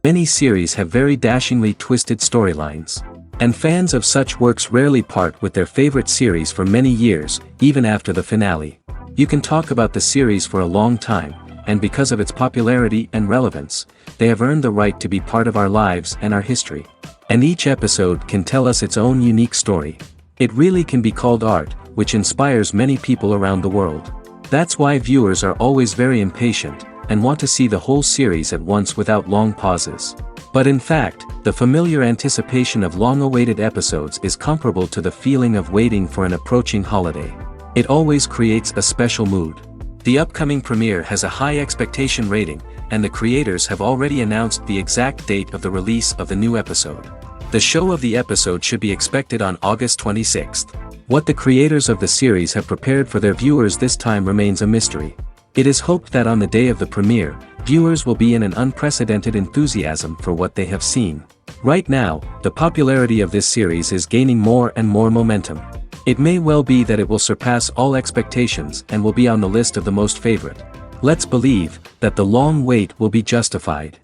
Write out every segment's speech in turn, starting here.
Many series have very dashingly twisted storylines. And fans of such works rarely part with their favorite series for many years, even after the finale. You can talk about the series for a long time, and because of its popularity and relevance, they have earned the right to be part of our lives and our history. And each episode can tell us its own unique story. It really can be called art, which inspires many people around the world. That's why viewers are always very impatient, and want to see the whole series at once without long pauses. But in fact, the familiar anticipation of long-awaited episodes is comparable to the feeling of waiting for an approaching holiday. It always creates a special mood. The upcoming premiere has a high expectation rating, and the creators have already announced the exact date of the release of the new episode. The show of the episode should be expected on August 26th. What the creators of the series have prepared for their viewers this time remains a mystery. It is hoped that on the day of the premiere, viewers will be in an unprecedented enthusiasm for what they have seen. Right now, the popularity of this series is gaining more and more momentum. It may well be that it will surpass all expectations and will be on the list of the most favorite. Let's believe that the long wait will be justified.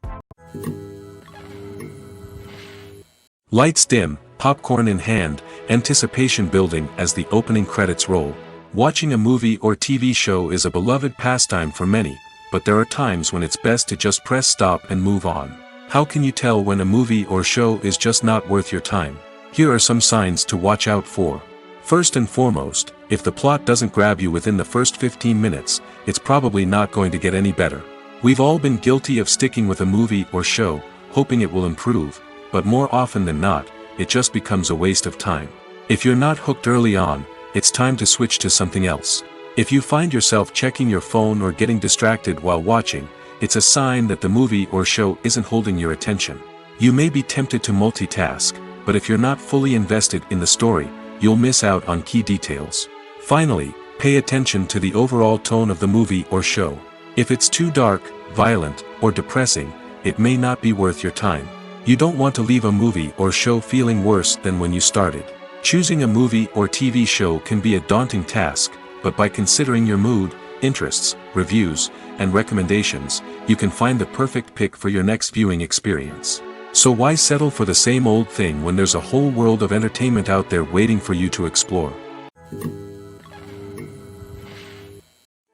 Lights dim, popcorn in hand, anticipation building as the opening credits roll. Watching a movie or TV show is a beloved pastime for many, but there are times when it's best to just press stop and move on. How can you tell when a movie or show is just not worth your time? Here are some signs to watch out for. First and foremost, if the plot doesn't grab you within the first 15 minutes, it's probably not going to get any better. We've all been guilty of sticking with a movie or show, hoping it will improve, but more often than not, it just becomes a waste of time. If you're not hooked early on, it's time to switch to something else. If you find yourself checking your phone or getting distracted while watching, it's a sign that the movie or show isn't holding your attention. You may be tempted to multitask, but if you're not fully invested in the story, you'll miss out on key details. Finally, pay attention to the overall tone of the movie or show. If it's too dark, violent, or depressing, it may not be worth your time. You don't want to leave a movie or show feeling worse than when you started. Choosing a movie or TV show can be a daunting task, but by considering your mood, interests, reviews, and recommendations, you can find the perfect pick for your next viewing experience. So why settle for the same old thing when there's a whole world of entertainment out there waiting for you to explore?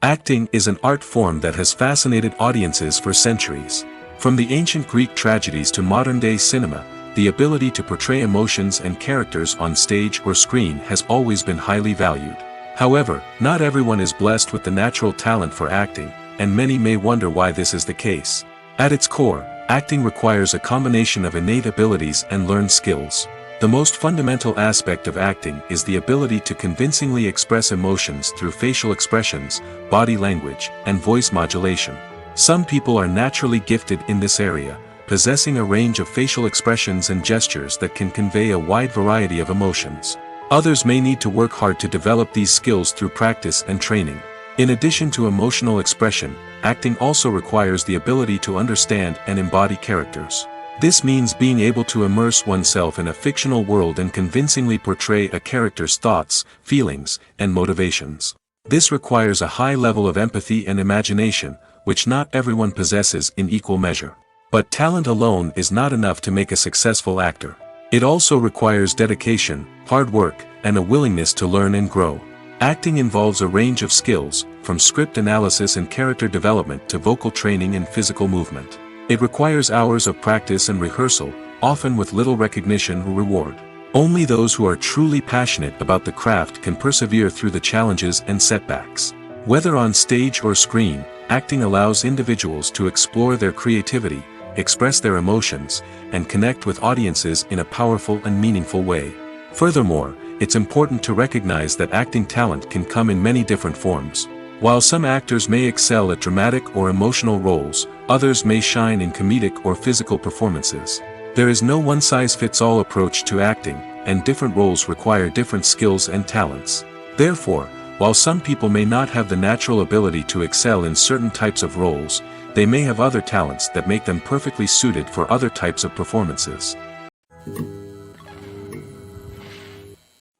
Acting is an art form that has fascinated audiences for centuries. From the ancient Greek tragedies to modern-day cinema, the ability to portray emotions and characters on stage or screen has always been highly valued. However, not everyone is blessed with the natural talent for acting, and many may wonder why this is the case. At its core, acting requires a combination of innate abilities and learned skills. The most fundamental aspect of acting is the ability to convincingly express emotions through facial expressions, body language, and voice modulation. Some people are naturally gifted in this area, possessing a range of facial expressions and gestures that can convey a wide variety of emotions. Others may need to work hard to develop these skills through practice and training. In addition to emotional expression, acting also requires the ability to understand and embody characters. This means being able to immerse oneself in a fictional world and convincingly portray a character's thoughts, feelings, and motivations. This requires a high level of empathy and imagination, which not everyone possesses in equal measure. But talent alone is not enough to make a successful actor. It also requires dedication, hard work, and a willingness to learn and grow. Acting involves a range of skills, from script analysis and character development to vocal training and physical movement. It requires hours of practice and rehearsal, often with little recognition or reward. Only those who are truly passionate about the craft can persevere through the challenges and setbacks. Whether on stage or screen, acting allows individuals to explore their creativity, express their emotions, and connect with audiences in a powerful and meaningful way. Furthermore, it's important to recognize that acting talent can come in many different forms. While some actors may excel at dramatic or emotional roles, others may shine in comedic or physical performances. There is no one-size-fits-all approach to acting, and different roles require different skills and talents. Therefore, while some people may not have the natural ability to excel in certain types of roles, they may have other talents that make them perfectly suited for other types of performances.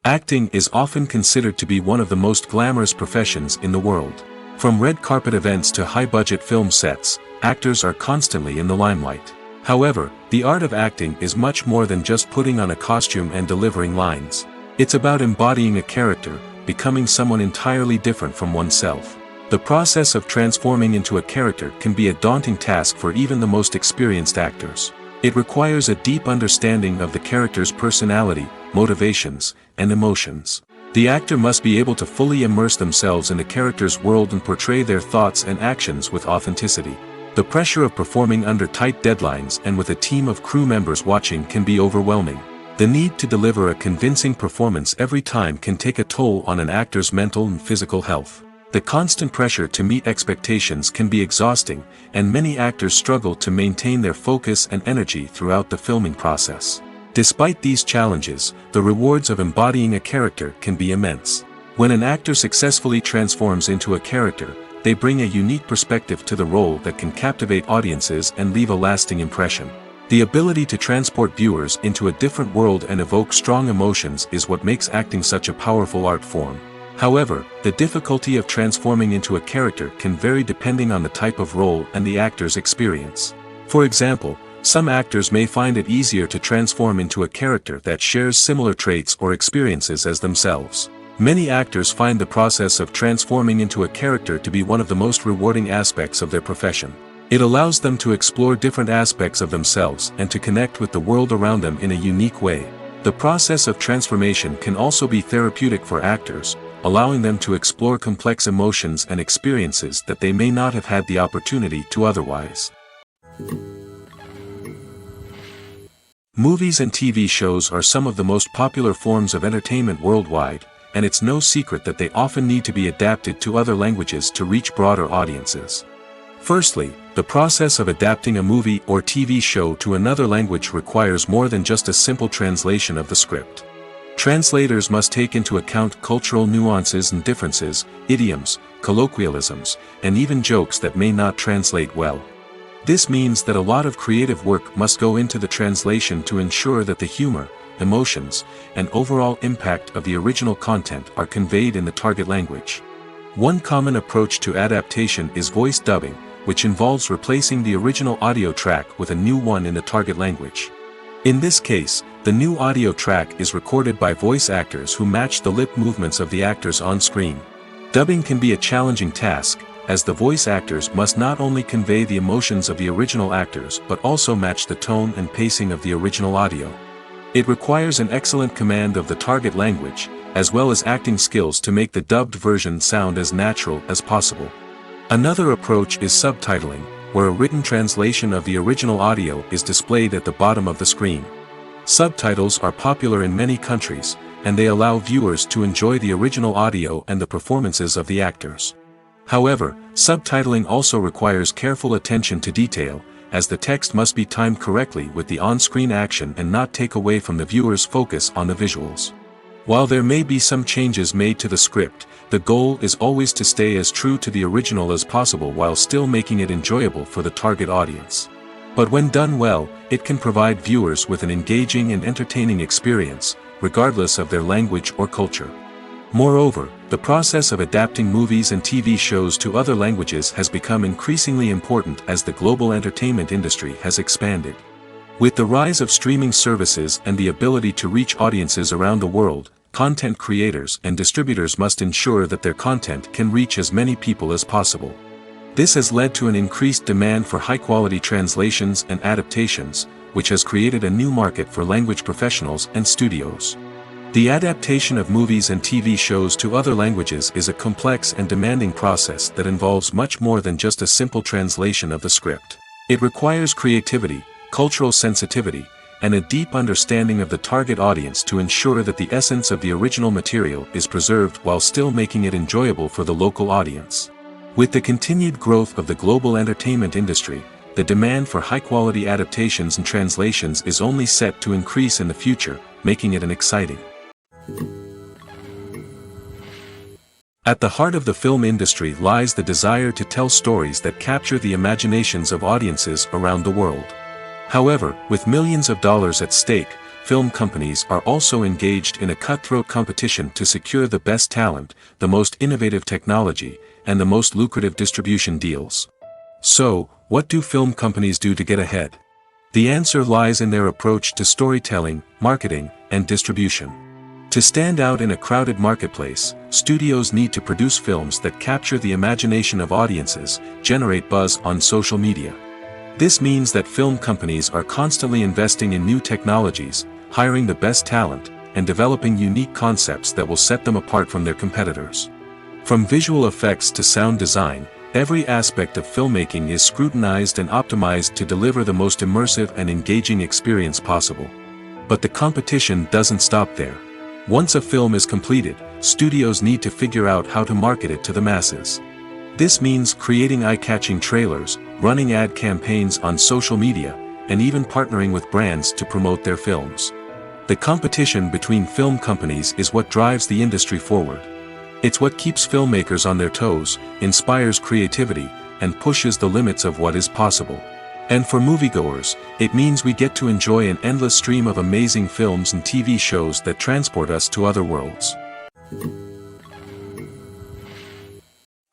Acting is often considered to be one of the most glamorous professions in the world. From red carpet events to high-budget film sets, actors are constantly in the limelight. However, the art of acting is much more than just putting on a costume and delivering lines. It's about embodying a character, becoming someone entirely different from oneself. The process of transforming into a character can be a daunting task for even the most experienced actors. It requires a deep understanding of the character's personality, motivations, and emotions. The actor must be able to fully immerse themselves in the character's world and portray their thoughts and actions with authenticity. The pressure of performing under tight deadlines and with a team of crew members watching can be overwhelming. The need to deliver a convincing performance every time can take a toll on an actor's mental and physical health. The constant pressure to meet expectations can be exhausting, and many actors struggle to maintain their focus and energy throughout the filming process. Despite these challenges, the rewards of embodying a character can be immense. When an actor successfully transforms into a character, they bring a unique perspective to the role that can captivate audiences and leave a lasting impression. The ability to transport viewers into a different world and evoke strong emotions is what makes acting such a powerful art form. However, the difficulty of transforming into a character can vary depending on the type of role and the actor's experience. For example, some actors may find it easier to transform into a character that shares similar traits or experiences as themselves. Many actors find the process of transforming into a character to be one of the most rewarding aspects of their profession. It allows them to explore different aspects of themselves and to connect with the world around them in a unique way. The process of transformation can also be therapeutic for actors, allowing them to explore complex emotions and experiences that they may not have had the opportunity to otherwise. Movies and TV shows are some of the most popular forms of entertainment worldwide, and it's no secret that they often need to be adapted to other languages to reach broader audiences. Firstly, the process of adapting a movie or TV show to another language requires more than just a simple translation of the script. Translators must take into account cultural nuances and differences, idioms, colloquialisms, and even jokes that may not translate well. This means that a lot of creative work must go into the translation to ensure that the humor, emotions, and overall impact of the original content are conveyed in the target language. One common approach to adaptation is voice dubbing, which involves replacing the original audio track with a new one in the target language. In this case, the new audio track is recorded by voice actors who match the lip movements of the actors on screen. Dubbing can be a challenging task, as the voice actors must not only convey the emotions of the original actors but also match the tone and pacing of the original audio. It requires an excellent command of the target language, as well as acting skills to make the dubbed version sound as natural as possible. Another approach is subtitling, where a written translation of the original audio is displayed at the bottom of the screen. Subtitles are popular in many countries, and they allow viewers to enjoy the original audio and the performances of the actors. However, subtitling also requires careful attention to detail, as the text must be timed correctly with the on-screen action and not take away from the viewer's focus on the visuals. While there may be some changes made to the script, the goal is always to stay as true to the original as possible while still making it enjoyable for the target audience. But when done well, it can provide viewers with an engaging and entertaining experience, regardless of their language or culture. Moreover, the process of adapting movies and TV shows to other languages has become increasingly important as the global entertainment industry has expanded. With the rise of streaming services and the ability to reach audiences around the world, content creators and distributors must ensure that their content can reach as many people as possible. This has led to an increased demand for high-quality translations and adaptations, which has created a new market for language professionals and studios. The adaptation of movies and TV shows to other languages is a complex and demanding process that involves much more than just a simple translation of the script. It requires creativity, cultural sensitivity, and a deep understanding of the target audience to ensure that the essence of the original material is preserved while still making it enjoyable for the local audience. With the continued growth of the global entertainment industry, the demand for high-quality adaptations and translations is only set to increase in the future, making it an exciting. At the heart of the film industry lies the desire to tell stories that capture the imaginations of audiences around the world. However, with millions of dollars at stake, film companies are also engaged in a cutthroat competition to secure the best talent, the most innovative technology, and the most lucrative distribution deals. So, what do film companies do to get ahead? The answer lies in their approach to storytelling, marketing, and distribution. To stand out in a crowded marketplace, studios need to produce films that capture the imagination of audiences, generate buzz on social media. This means that film companies are constantly investing in new technologies, hiring the best talent, and developing unique concepts that will set them apart from their competitors. From visual effects to sound design, every aspect of filmmaking is scrutinized and optimized to deliver the most immersive and engaging experience possible. But the competition doesn't stop there. Once a film is completed, studios need to figure out how to market it to the masses. This means creating eye-catching trailers, running ad campaigns on social media, and even partnering with brands to promote their films. The competition between film companies is what drives the industry forward. It's what keeps filmmakers on their toes, inspires creativity, and pushes the limits of what is possible. And for moviegoers, it means we get to enjoy an endless stream of amazing films and TV shows that transport us to other worlds.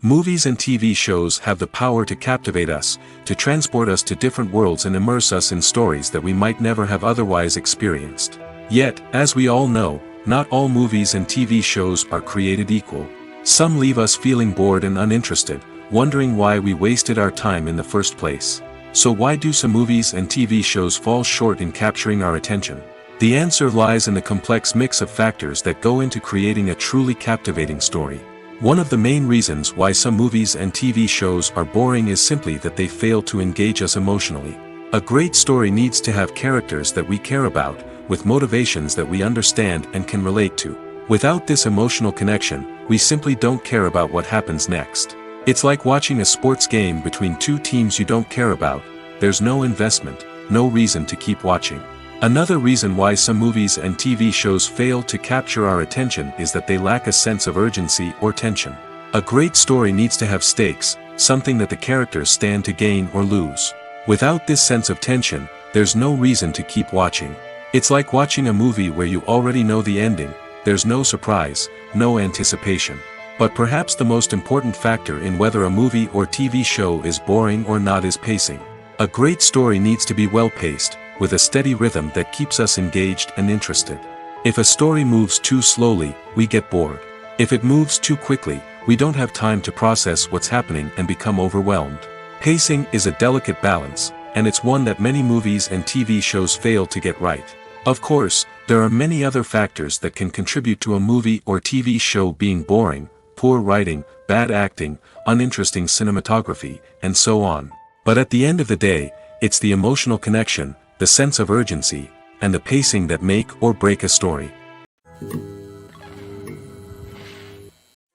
Movies and TV shows have the power to captivate us, to transport us to different worlds and immerse us in stories that we might never have otherwise experienced. Yet, as we all know, not all movies and TV shows are created equal. Some leave us feeling bored and uninterested, wondering why we wasted our time in the first place. So why do some movies and TV shows fall short in capturing our attention? The answer lies in the complex mix of factors that go into creating a truly captivating story. One of the main reasons why some movies and TV shows are boring is simply that they fail to engage us emotionally. A great story needs to have characters that we care about, with motivations that we understand and can relate to. Without this emotional connection, we simply don't care about what happens next. It's like watching a sports game between two teams you don't care about. There's no investment, no reason to keep watching. Another reason why some movies and TV shows fail to capture our attention is that they lack a sense of urgency or tension. A great story needs to have stakes, something that the characters stand to gain or lose. Without this sense of tension, there's no reason to keep watching. It's like watching a movie where you already know the ending. There's no surprise, no anticipation. But perhaps the most important factor in whether a movie or TV show is boring or not is pacing. A great story needs to be well-paced, with a steady rhythm that keeps us engaged and interested. If a story moves too slowly, we get bored. If it moves too quickly, we don't have time to process what's happening and become overwhelmed. Pacing is a delicate balance, and it's one that many movies and TV shows fail to get right. Of course, there are many other factors that can contribute to a movie or TV show being boring: poor writing, bad acting, uninteresting cinematography, and so on. But at the end of the day, it's the emotional connection, the sense of urgency, and the pacing that make or break a story.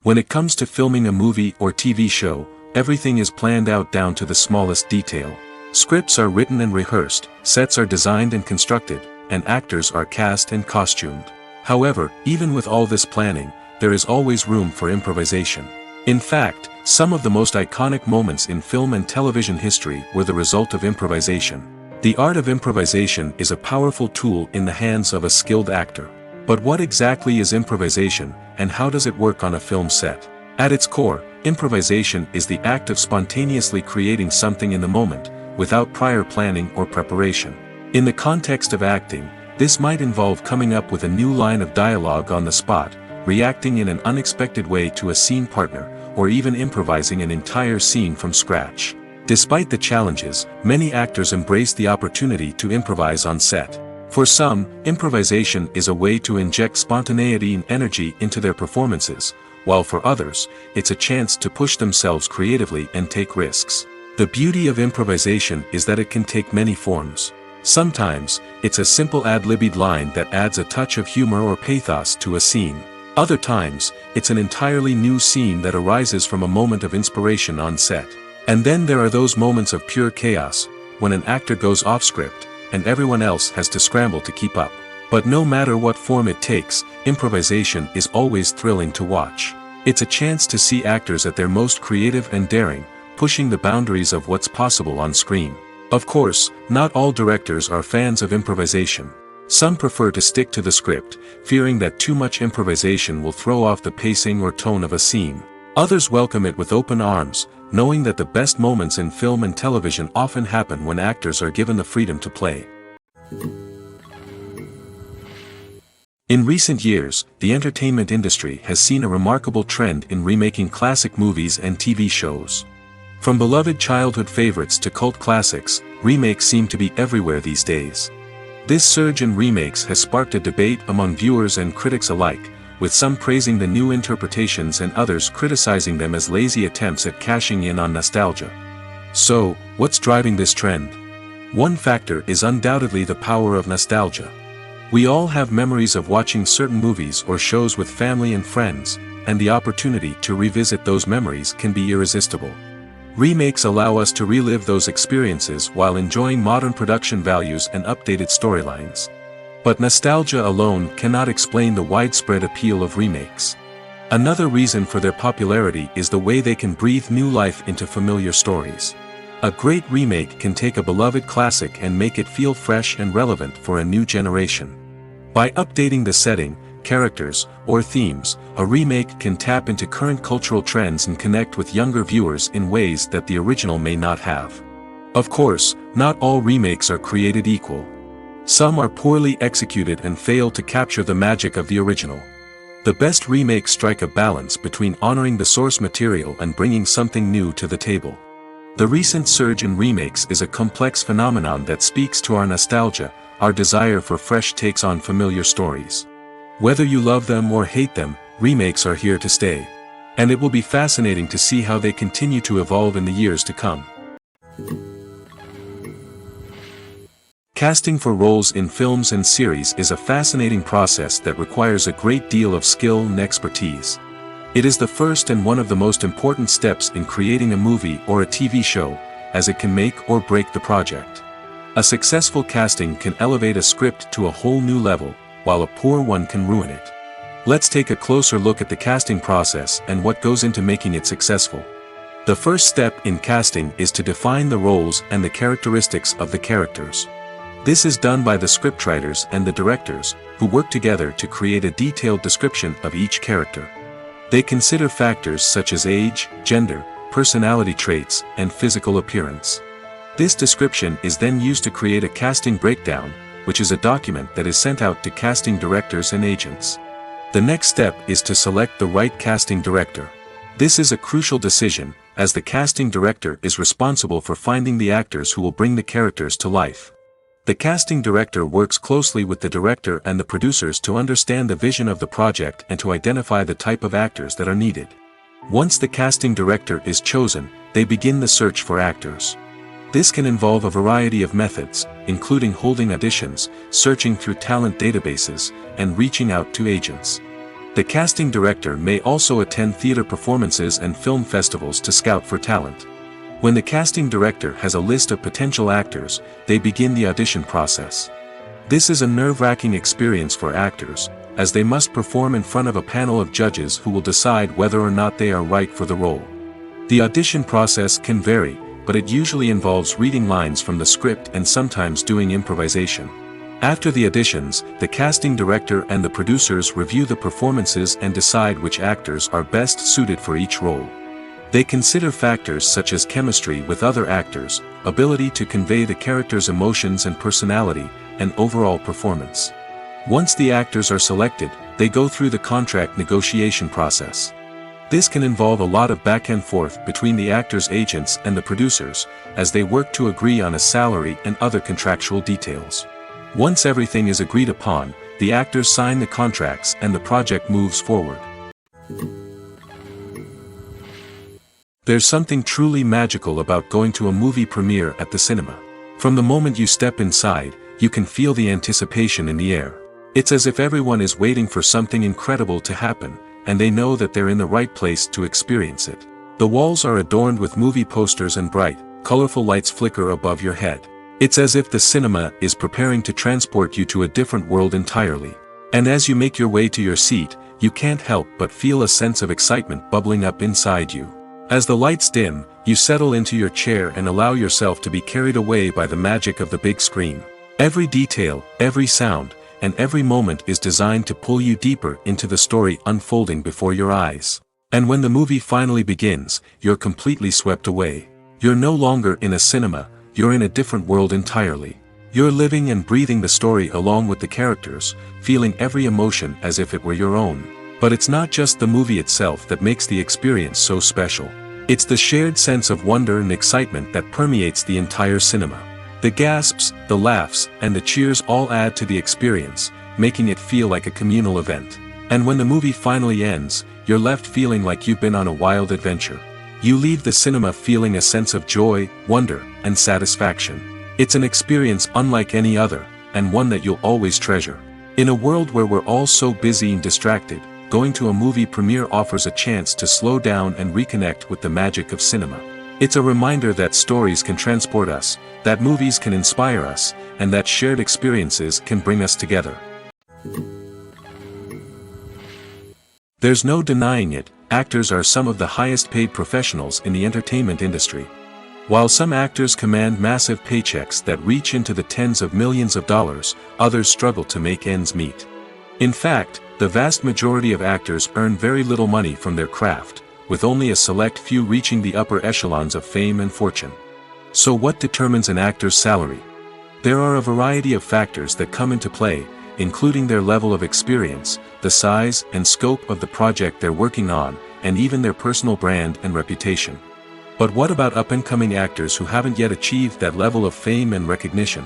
When it comes to filming a movie or TV show, everything is planned out down to the smallest detail. Scripts are written and rehearsed, sets are designed and constructed, and actors are cast and costumed. However, even with all this planning, there is always room for improvisation. In fact, some of the most iconic moments in film and television history were the result of improvisation. The art of improvisation is a powerful tool in the hands of a skilled actor. But what exactly is improvisation, and how does it work on a film set? At its core, improvisation is the act of spontaneously creating something in the moment, without prior planning or preparation. In the context of acting, this might involve coming up with a new line of dialogue on the spot, reacting in an unexpected way to a scene partner, or even improvising an entire scene from scratch. Despite the challenges, many actors embrace the opportunity to improvise on set. For some, improvisation is a way to inject spontaneity and energy into their performances, while for others, it's a chance to push themselves creatively and take risks. The beauty of improvisation is that it can take many forms. Sometimes, it's a simple ad-libbed line that adds a touch of humor or pathos to a scene. Other times, it's an entirely new scene that arises from a moment of inspiration on set. And then there are those moments of pure chaos, when an actor goes off script, and everyone else has to scramble to keep up. But no matter what form it takes, improvisation is always thrilling to watch. It's a chance to see actors at their most creative and daring, pushing the boundaries of what's possible on screen. Of course, not all directors are fans of improvisation. Some prefer to stick to the script, fearing that too much improvisation will throw off the pacing or tone of a scene. Others welcome it with open arms, knowing that the best moments in film and television often happen when actors are given the freedom to play. In recent years, the entertainment industry has seen a remarkable trend in remaking classic movies and TV shows. From beloved childhood favorites to cult classics, remakes seem to be everywhere these days. This surge in remakes has sparked a debate among viewers and critics alike, with some praising the new interpretations and others criticizing them as lazy attempts at cashing in on nostalgia. So, what's driving this trend? One factor is undoubtedly the power of nostalgia. We all have memories of watching certain movies or shows with family and friends, and the opportunity to revisit those memories can be irresistible. Remakes allow us to relive those experiences while enjoying modern production values and updated storylines. But nostalgia alone cannot explain the widespread appeal of remakes. Another reason for their popularity is the way they can breathe new life into familiar stories. A great remake can take a beloved classic and make it feel fresh and relevant for a new generation. By updating the setting, characters, or themes, a remake can tap into current cultural trends and connect with younger viewers in ways that the original may not have. Of course, not all remakes are created equal. Some are poorly executed and fail to capture the magic of the original. The best remakes strike a balance between honoring the source material and bringing something new to the table. The recent surge in remakes is a complex phenomenon that speaks to our nostalgia, our desire for fresh takes on familiar stories. Whether you love them or hate them, remakes are here to stay. And it will be fascinating to see how they continue to evolve in the years to come. Casting for roles in films and series is a fascinating process that requires a great deal of skill and expertise. It is the first and one of the most important steps in creating a movie or a TV show, as it can make or break the project. A successful casting can elevate a script to a whole new level, while a poor one can ruin it. Let's take a closer look at the casting process and what goes into making it successful. The first step in casting is to define the roles and the characteristics of the characters. This is done by the scriptwriters and the directors, who work together to create a detailed description of each character. They consider factors such as age, gender, personality traits, and physical appearance. This description is then used to create a casting breakdown, which is a document that is sent out to casting directors and agents. The next step is to select the right casting director. This is a crucial decision, as the casting director is responsible for finding the actors who will bring the characters to life. The casting director works closely with the director and the producers to understand the vision of the project and to identify the type of actors that are needed. Once the casting director is chosen, they begin the search for actors. This can involve a variety of methods, including holding auditions, searching through talent databases, and reaching out to agents. The casting director may also attend theater performances and film festivals to scout for talent. When the casting director has a list of potential actors, they begin the audition process. This is a nerve-wracking experience for actors, as they must perform in front of a panel of judges who will decide whether or not they are right for the role. The audition process can vary, but it usually involves reading lines from the script and sometimes doing improvisation. After the auditions, the casting director and the producers review the performances and decide which actors are best suited for each role. They consider factors such as chemistry with other actors, ability to convey the character's emotions and personality, and overall performance. Once the actors are selected, they go through the contract negotiation process. This can involve a lot of back and forth between the actors' agents and the producers, as they work to agree on a salary and other contractual details. Once everything is agreed upon, the actors sign the contracts and the project moves forward. There's something truly magical about going to a movie premiere at the cinema. From the moment you step inside, you can feel the anticipation in the air. It's as if everyone is waiting for something incredible to happen, and they know that they're in the right place to experience it. The walls are adorned with movie posters and bright, colorful lights flicker above your head. It's as if the cinema is preparing to transport you to a different world entirely. And as you make your way to your seat, you can't help but feel a sense of excitement bubbling up inside you. As the lights dim, you settle into your chair and allow yourself to be carried away by the magic of the big screen. Every detail, every sound, and every moment is designed to pull you deeper into the story unfolding before your eyes. And when the movie finally begins, you're completely swept away. You're no longer in a cinema, you're in a different world entirely. You're living and breathing the story along with the characters, feeling every emotion as if it were your own. But it's not just the movie itself that makes the experience so special. It's the shared sense of wonder and excitement that permeates the entire cinema. The gasps, the laughs, and the cheers all add to the experience, making it feel like a communal event. And when the movie finally ends, you're left feeling like you've been on a wild adventure. You leave the cinema feeling a sense of joy, wonder, and satisfaction. It's an experience unlike any other, and one that you'll always treasure. In a world where we're all so busy and distracted, going to a movie premiere offers a chance to slow down and reconnect with the magic of cinema. It's a reminder that stories can transport us, that movies can inspire us, and that shared experiences can bring us together. There's no denying it, actors are some of the highest paid professionals in the entertainment industry. While some actors command massive paychecks that reach into the tens of millions of dollars, others struggle to make ends meet. In fact, the vast majority of actors earn very little money from their craft, with only a select few reaching the upper echelons of fame and fortune. So what determines an actor's salary? There are a variety of factors that come into play, including their level of experience, the size and scope of the project they're working on, and even their personal brand and reputation. But what about up-and-coming actors who haven't yet achieved that level of fame and recognition?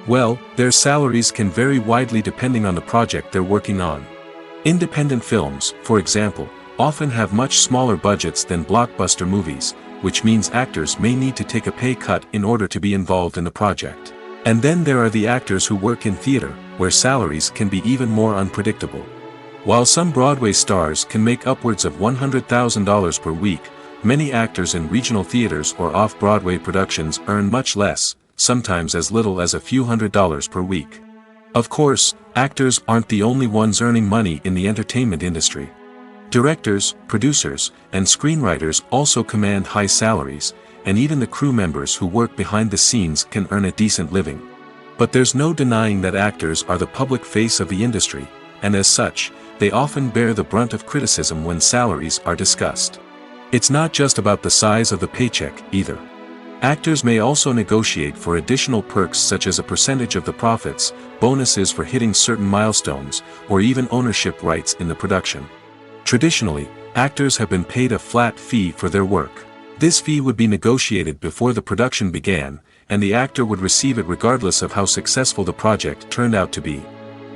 Well, their salaries can vary widely depending on the project they're working on. Independent films, for example, often have much smaller budgets than blockbuster movies, which means actors may need to take a pay cut in order to be involved in the project. And then there are the actors who work in theater, where salaries can be even more unpredictable. While some Broadway stars can make upwards of $100,000 per week, many actors in regional theaters or off-Broadway productions earn much less, sometimes as little as a few $100s per week. Of course, actors aren't the only ones earning money in the entertainment industry. Directors, producers, and screenwriters also command high salaries, and even the crew members who work behind the scenes can earn a decent living. But there's no denying that actors are the public face of the industry, and as such, they often bear the brunt of criticism when salaries are discussed. It's not just about the size of the paycheck, either. Actors may also negotiate for additional perks such as a percentage of the profits, bonuses for hitting certain milestones, or even ownership rights in the production. Traditionally, actors have been paid a flat fee for their work. This fee would be negotiated before the production began, and the actor would receive it regardless of how successful the project turned out to be.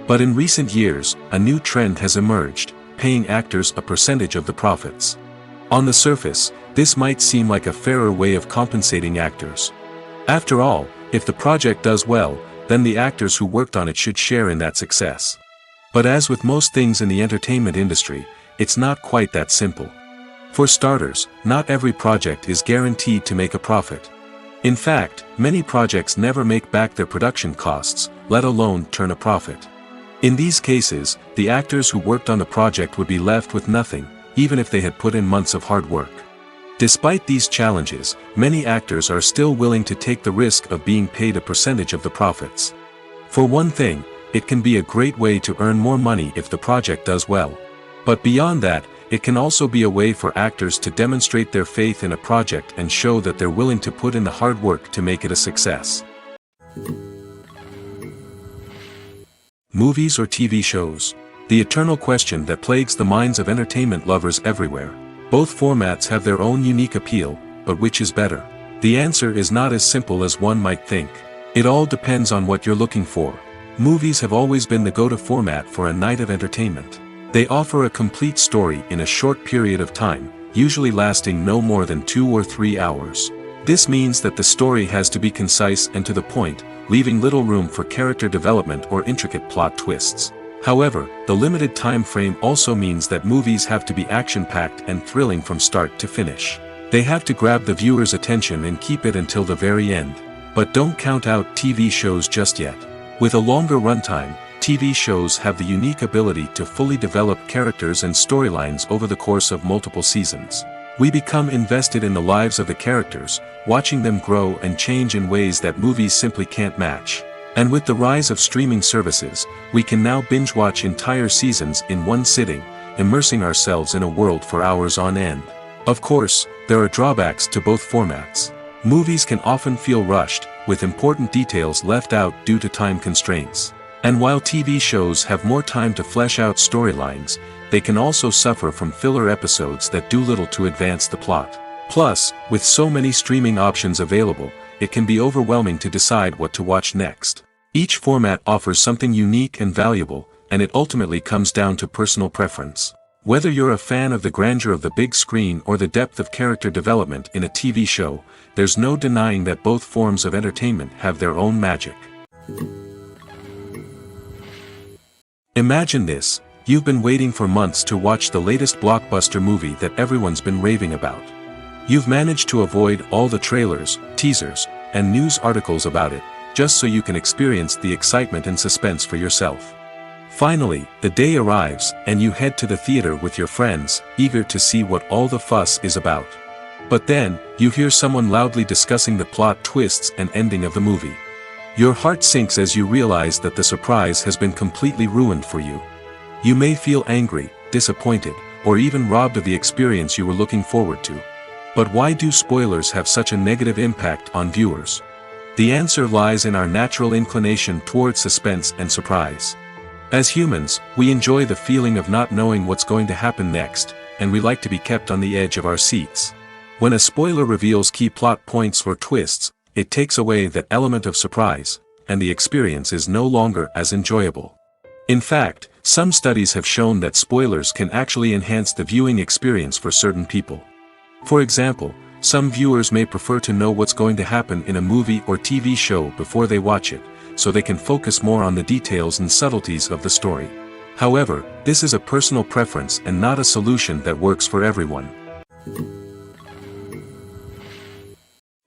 But in recent years, a new trend has emerged, paying actors a percentage of the profits. On the surface, this might seem like a fairer way of compensating actors. After all, if the project does well, then the actors who worked on it should share in that success. But as with most things in the entertainment industry, it's not quite that simple. For starters, not every project is guaranteed to make a profit. In fact, many projects never make back their production costs, let alone turn a profit. In these cases, the actors who worked on the project would be left with nothing, even if they had put in months of hard work. Despite these challenges, many actors are still willing to take the risk of being paid a percentage of the profits. For one thing, it can be a great way to earn more money if the project does well. But beyond that, it can also be a way for actors to demonstrate their faith in a project and show that they're willing to put in the hard work to make it a success. Movies or TV shows? The eternal question that plagues the minds of entertainment lovers everywhere. Both formats have their own unique appeal, but which is better? The answer is not as simple as one might think. It all depends on what you're looking for. Movies have always been the go-to format for a night of entertainment. They offer a complete story in a short period of time, usually lasting no more than 2 or 3 hours. This means that the story has to be concise and to the point, leaving little room for character development or intricate plot twists. However, the limited time frame also means that movies have to be action-packed and thrilling from start to finish. They have to grab the viewer's attention and keep it until the very end. But don't count out TV shows just yet. With a longer runtime, TV shows have the unique ability to fully develop characters and storylines over the course of multiple seasons. We become invested in the lives of the characters, watching them grow and change in ways that movies simply can't match. And with the rise of streaming services, we can now binge-watch entire seasons in one sitting, immersing ourselves in a world for hours on end. Of course, there are drawbacks to both formats. Movies can often feel rushed, with important details left out due to time constraints. And while TV shows have more time to flesh out storylines, they can also suffer from filler episodes that do little to advance the plot. Plus, with so many streaming options available, it can be overwhelming to decide what to watch next. Each format offers something unique and valuable, and it ultimately comes down to personal preference. Whether you're a fan of the grandeur of the big screen or the depth of character development in a TV show, there's no denying that both forms of entertainment have their own magic. Imagine this: you've been waiting for months to watch the latest blockbuster movie that everyone's been raving about. You've managed to avoid all the trailers, teasers, and news articles about it, just so you can experience the excitement and suspense for yourself. Finally, the day arrives, and you head to the theater with your friends, eager to see what all the fuss is about. But then, you hear someone loudly discussing the plot twists and ending of the movie. Your heart sinks as you realize that the surprise has been completely ruined for you. You may feel angry, disappointed, or even robbed of the experience you were looking forward to. But why do spoilers have such a negative impact on viewers? The answer lies in our natural inclination towards suspense and surprise. As humans, we enjoy the feeling of not knowing what's going to happen next, and we like to be kept on the edge of our seats. When a spoiler reveals key plot points or twists, it takes away that element of surprise, and the experience is no longer as enjoyable. In fact, some studies have shown that spoilers can actually enhance the viewing experience for certain people. For example, some viewers may prefer to know what's going to happen in a movie or TV show before they watch it, so they can focus more on the details and subtleties of the story. However, this is a personal preference and not a solution that works for everyone.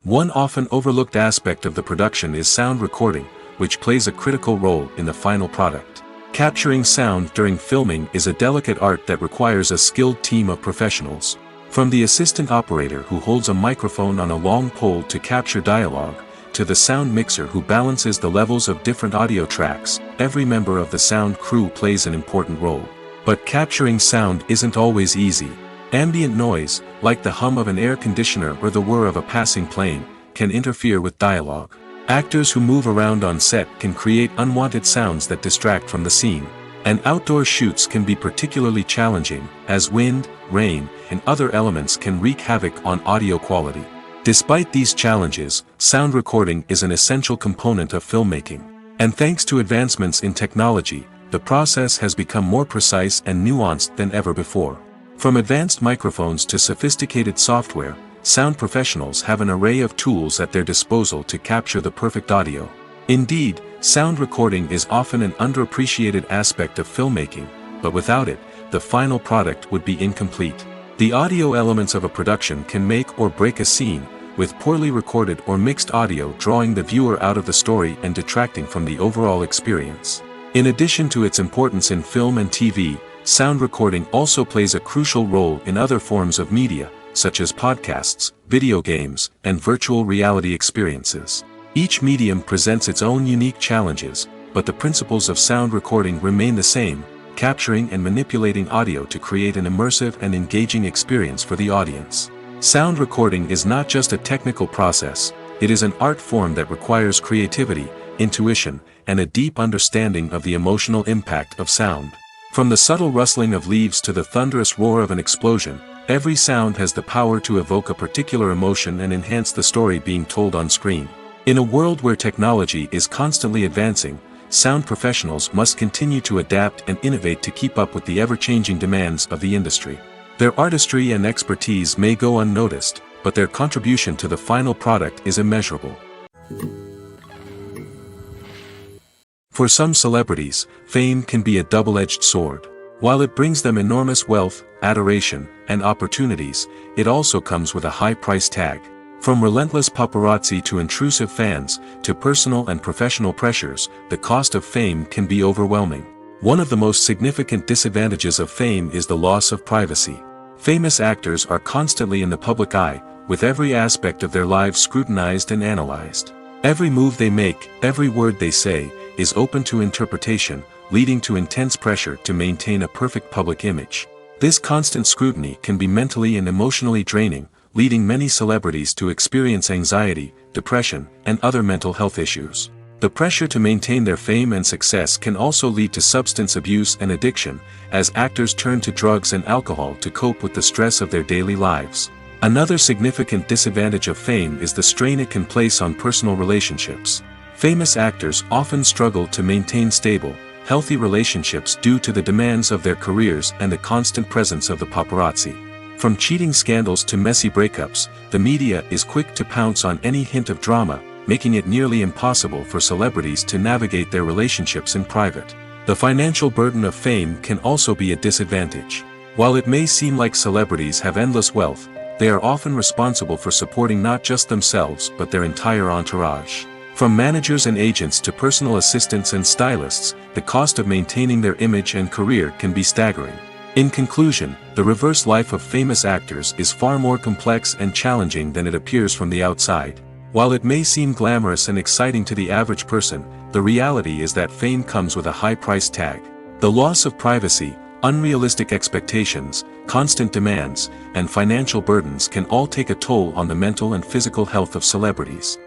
One often overlooked aspect of the production is sound recording, which plays a critical role in the final product. Capturing sound during filming is a delicate art that requires a skilled team of professionals. From the assistant operator who holds a microphone on a long pole to capture dialogue, to the sound mixer who balances the levels of different audio tracks, every member of the sound crew plays an important role. But capturing sound isn't always easy. Ambient noise, like the hum of an air conditioner or the whir of a passing plane, can interfere with dialogue. Actors who move around on set can create unwanted sounds that distract from the scene. And outdoor shoots can be particularly challenging, as wind, rain, and other elements can wreak havoc on audio quality. Despite these challenges, sound recording is an essential component of filmmaking. And thanks to advancements in technology, the process has become more precise and nuanced than ever before. From advanced microphones to sophisticated software, sound professionals have an array of tools at their disposal to capture the perfect audio. Indeed, sound recording is often an underappreciated aspect of filmmaking, but without it, the final product would be incomplete. The audio elements of a production can make or break a scene, with poorly recorded or mixed audio drawing the viewer out of the story and detracting from the overall experience. In addition to its importance in film and TV, sound recording also plays a crucial role in other forms of media, such as podcasts, video games, and virtual reality experiences. Each medium presents its own unique challenges, but the principles of sound recording remain the same: capturing and manipulating audio to create an immersive and engaging experience for the audience. Sound recording is not just a technical process, it is an art form that requires creativity, intuition, and a deep understanding of the emotional impact of sound. From the subtle rustling of leaves to the thunderous roar of an explosion, every sound has the power to evoke a particular emotion and enhance the story being told on screen. In a world where technology is constantly advancing, sound professionals must continue to adapt and innovate to keep up with the ever-changing demands of the industry. Their artistry and expertise may go unnoticed, but their contribution to the final product is immeasurable. For some celebrities, fame can be a double-edged sword. While it brings them enormous wealth, adoration, and opportunities, it also comes with a high price tag. From relentless paparazzi to intrusive fans, to personal and professional pressures, the cost of fame can be overwhelming. One of the most significant disadvantages of fame is the loss of privacy. Famous actors are constantly in the public eye, with every aspect of their lives scrutinized and analyzed. Every move they make, every word they say, is open to interpretation, leading to intense pressure to maintain a perfect public image. This constant scrutiny can be mentally and emotionally draining, leading many celebrities to experience anxiety, depression, and other mental health issues. The pressure to maintain their fame and success can also lead to substance abuse and addiction, as actors turn to drugs and alcohol to cope with the stress of their daily lives. Another significant disadvantage of fame is the strain it can place on personal relationships. Famous actors often struggle to maintain stable, healthy relationships due to the demands of their careers and the constant presence of the paparazzi. From cheating scandals to messy breakups, the media is quick to pounce on any hint of drama, making it nearly impossible for celebrities to navigate their relationships in private. The financial burden of fame can also be a disadvantage. While it may seem like celebrities have endless wealth, they are often responsible for supporting not just themselves but their entire entourage. From managers and agents to personal assistants and stylists, the cost of maintaining their image and career can be staggering. In conclusion, the reverse life of famous actors is far more complex and challenging than it appears from the outside. While it may seem glamorous and exciting to the average person, the reality is that fame comes with a high price tag. The loss of privacy, unrealistic expectations, constant demands, and financial burdens can all take a toll on the mental and physical health of celebrities.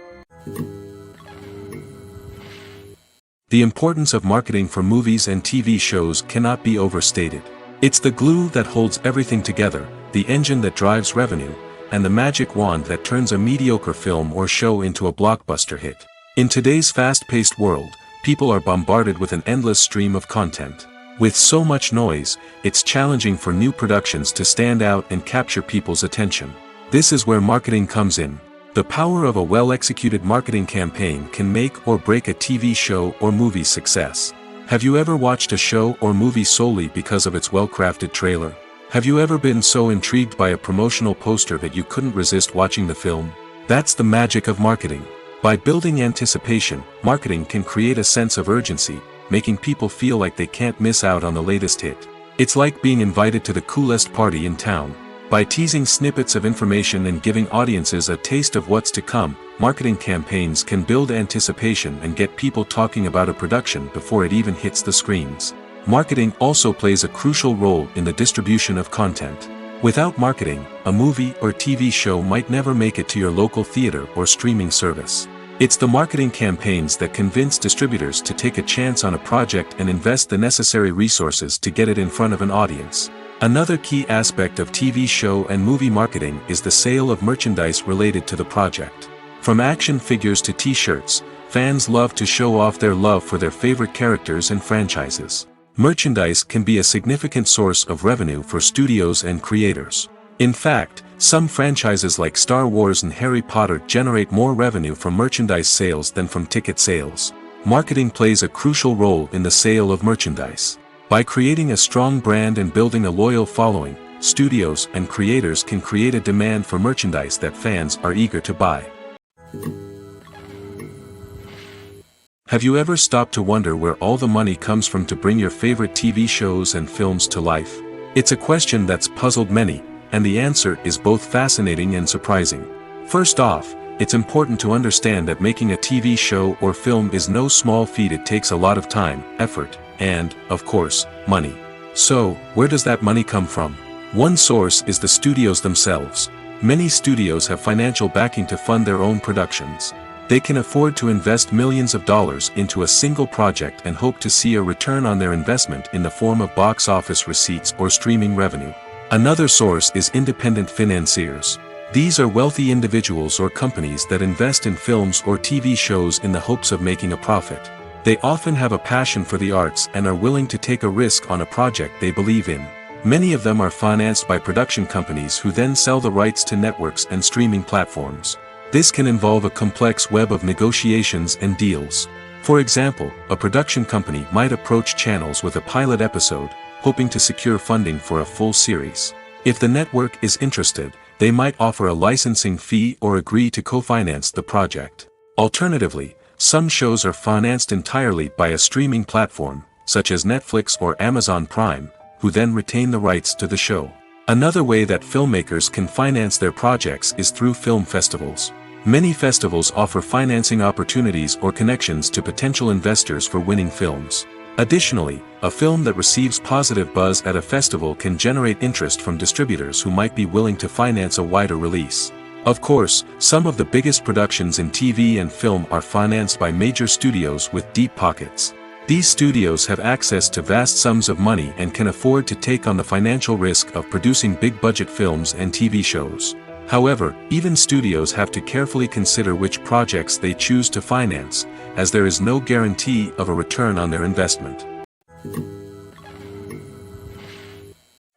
The importance of marketing for movies and TV shows cannot be overstated. It's the glue that holds everything together, the engine that drives revenue, and the magic wand that turns a mediocre film or show into a blockbuster hit. In today's fast-paced world, people are bombarded with an endless stream of content. With so much noise, it's challenging for new productions to stand out and capture people's attention. This is where marketing comes in. The power of a well-executed marketing campaign can make or break a TV show or movie's success. Have you ever watched a show or movie solely because of its well-crafted trailer? Have you ever been so intrigued by a promotional poster that you couldn't resist watching the film? That's the magic of marketing. By building anticipation, marketing can create a sense of urgency, making people feel like they can't miss out on the latest hit. It's like being invited to the coolest party in town. By teasing snippets of information and giving audiences a taste of what's to come, marketing campaigns can build anticipation and get people talking about a production before it even hits the screens. Marketing also plays a crucial role in the distribution of content. Without marketing, a movie or TV show might never make it to your local theater or streaming service. It's the marketing campaigns that convince distributors to take a chance on a project and invest the necessary resources to get it in front of an audience. Another key aspect of TV show and movie marketing is the sale of merchandise related to the project. From action figures to t-shirts, fans love to show off their love for their favorite characters and franchises. Merchandise can be a significant source of revenue for studios and creators. In fact, some franchises like Star Wars and Harry Potter generate more revenue from merchandise sales than from ticket sales. Marketing plays a crucial role in the sale of merchandise. By creating a strong brand and building a loyal following, studios and creators can create a demand for merchandise that fans are eager to buy. Have you ever stopped to wonder where all the money comes from to bring your favorite TV shows and films to life? It's a question that's puzzled many, and the answer is both fascinating and surprising. First off, it's important to understand that making a TV show or film is no small feat. It takes a lot of time, effort, and, of course, money. So, where does that money come from? One source is the studios themselves. Many studios have financial backing to fund their own productions. They can afford to invest millions of dollars into a single project and hope to see a return on their investment in the form of box office receipts or streaming revenue. Another source is independent financiers. These are wealthy individuals or companies that invest in films or TV shows in the hopes of making a profit. They often have a passion for the arts and are willing to take a risk on a project they believe in. Many of them are financed by production companies who then sell the rights to networks and streaming platforms. This can involve a complex web of negotiations and deals. For example, a production company might approach channels with a pilot episode, hoping to secure funding for a full series. If the network is interested, they might offer a licensing fee or agree to co-finance the project. Alternatively, some shows are financed entirely by a streaming platform, such as Netflix or Amazon Prime, who then retain the rights to the show. Another way that filmmakers can finance their projects is through film festivals. Many festivals offer financing opportunities or connections to potential investors for winning films. Additionally, a film that receives positive buzz at a festival can generate interest from distributors who might be willing to finance a wider release. Of course, some of the biggest productions in TV and film are financed by major studios with deep pockets. These studios have access to vast sums of money and can afford to take on the financial risk of producing big-budget films and TV shows. However, even studios have to carefully consider which projects they choose to finance, as there is no guarantee of a return on their investment.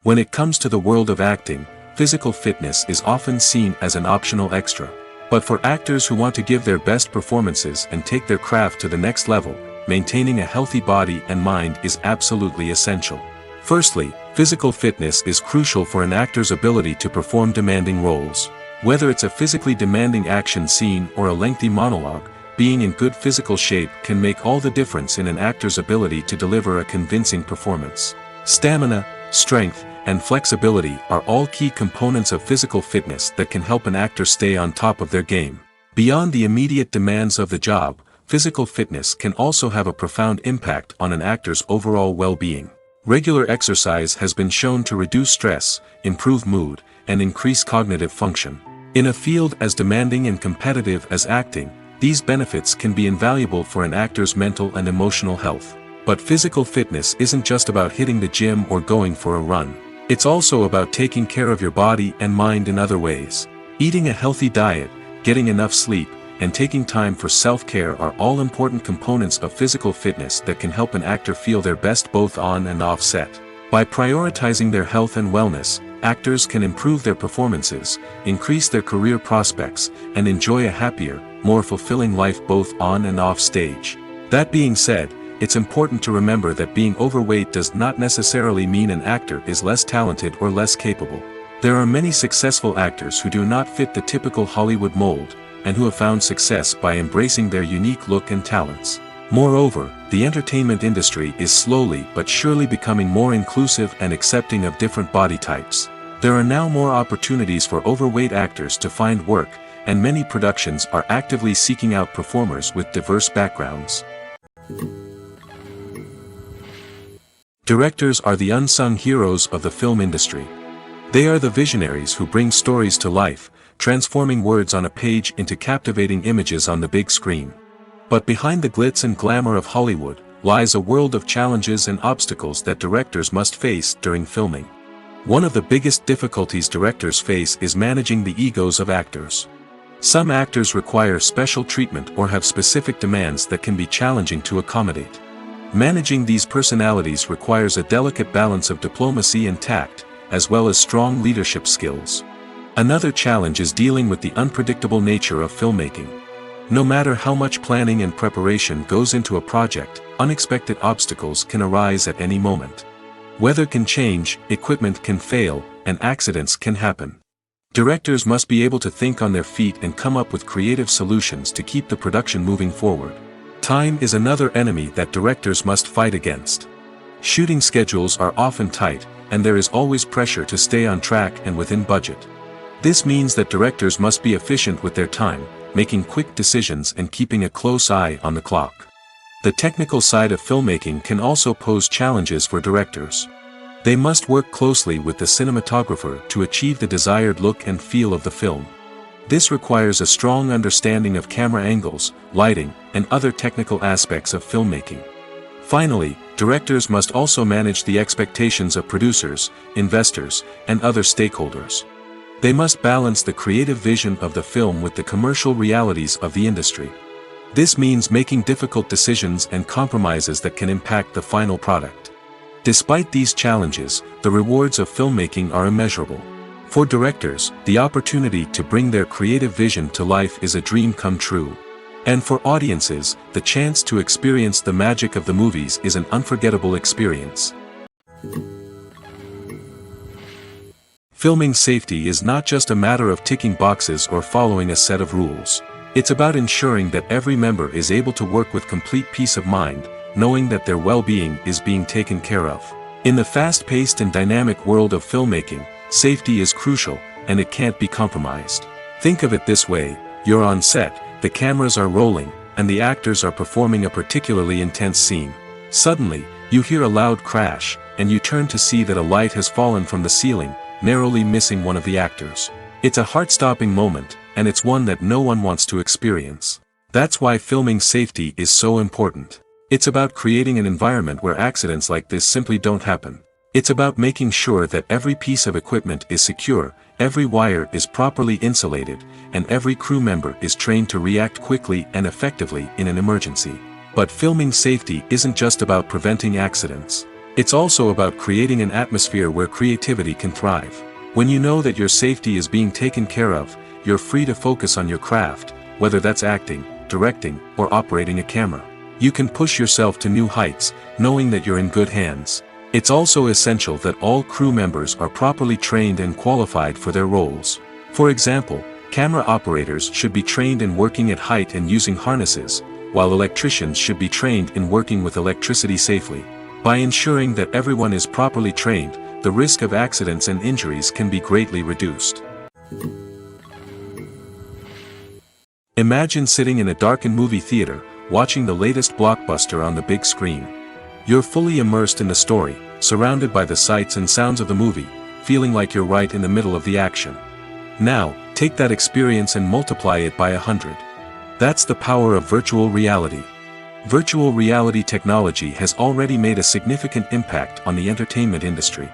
When it comes to the world of acting, physical fitness is often seen as an optional extra. But for actors who want to give their best performances and take their craft to the next level, maintaining a healthy body and mind is absolutely essential. Firstly, physical fitness is crucial for an actor's ability to perform demanding roles. Whether it's a physically demanding action scene or a lengthy monologue, being in good physical shape can make all the difference in an actor's ability to deliver a convincing performance. Stamina, strength, and flexibility are all key components of physical fitness that can help an actor stay on top of their game. Beyond the immediate demands of the job, physical fitness can also have a profound impact on an actor's overall well-being. Regular exercise has been shown to reduce stress, improve mood, and increase cognitive function. In a field as demanding and competitive as acting, these benefits can be invaluable for an actor's mental and emotional health. But physical fitness isn't just about hitting the gym or going for a run. It's also about taking care of your body and mind in other ways. Eating a healthy diet, getting enough sleep, and taking time for self-care are all important components of physical fitness that can help an actor feel their best both on and off set. By prioritizing their health and wellness, actors can improve their performances, increase their career prospects, and enjoy a happier, more fulfilling life both on and off stage. That being said, it's important to remember that being overweight does not necessarily mean an actor is less talented or less capable. There are many successful actors who do not fit the typical Hollywood mold, and who have found success by embracing their unique look and talents. Moreover, the entertainment industry is slowly but surely becoming more inclusive and accepting of different body types. There are now more opportunities for overweight actors to find work, and many productions are actively seeking out performers with diverse backgrounds. Directors are the unsung heroes of the film industry. They are the visionaries who bring stories to life, transforming words on a page into captivating images on the big screen. But behind the glitz and glamour of Hollywood, lies a world of challenges and obstacles that directors must face during filming. One of the biggest difficulties directors face is managing the egos of actors. Some actors require special treatment or have specific demands that can be challenging to accommodate. Managing these personalities requires a delicate balance of diplomacy and tact, as well as strong leadership skills. Another challenge is dealing with the unpredictable nature of filmmaking. No matter how much planning and preparation goes into a project, unexpected obstacles can arise at any moment. Weather can change, equipment can fail, and accidents can happen. Directors must be able to think on their feet and come up with creative solutions to keep the production moving forward. Time is another enemy that directors must fight against. Shooting schedules are often tight, and there is always pressure to stay on track and within budget. This means that directors must be efficient with their time, making quick decisions and keeping a close eye on the clock. The technical side of filmmaking can also pose challenges for directors. They must work closely with the cinematographer to achieve the desired look and feel of the film. This requires a strong understanding of camera angles, lighting, and other technical aspects of filmmaking. Finally, directors must also manage the expectations of producers, investors, and other stakeholders. They must balance the creative vision of the film with the commercial realities of the industry. This means making difficult decisions and compromises that can impact the final product. Despite these challenges, the rewards of filmmaking are immeasurable. For directors, the opportunity to bring their creative vision to life is a dream come true. And for audiences, the chance to experience the magic of the movies is an unforgettable experience. Filming safety is not just a matter of ticking boxes or following a set of rules. It's about ensuring that every member is able to work with complete peace of mind, knowing that their well-being is being taken care of. In the fast-paced and dynamic world of filmmaking, safety is crucial, and it can't be compromised. Think of it this way: you're on set, the cameras are rolling, and the actors are performing a particularly intense scene. Suddenly, you hear a loud crash, and you turn to see that a light has fallen from the ceiling, narrowly missing one of the actors. It's a heart-stopping moment, and it's one that no one wants to experience. That's why filming safety is so important. It's about creating an environment where accidents like this simply don't happen. It's about making sure that every piece of equipment is secure, every wire is properly insulated, and every crew member is trained to react quickly and effectively in an emergency. But filming safety isn't just about preventing accidents. It's also about creating an atmosphere where creativity can thrive. When you know that your safety is being taken care of, you're free to focus on your craft, whether that's acting, directing, or operating a camera. You can push yourself to new heights, knowing that you're in good hands. It's also essential that all crew members are properly trained and qualified for their roles. For example, camera operators should be trained in working at height and using harnesses, while electricians should be trained in working with electricity safely. By ensuring that everyone is properly trained, the risk of accidents and injuries can be greatly reduced. Imagine sitting in a darkened movie theater, watching the latest blockbuster on the big screen. You're fully immersed in the story, surrounded by the sights and sounds of the movie, feeling like you're right in the middle of the action. Now, take that experience and multiply it by 100. That's the power of virtual reality. Virtual reality technology has already made a significant impact on the entertainment industry.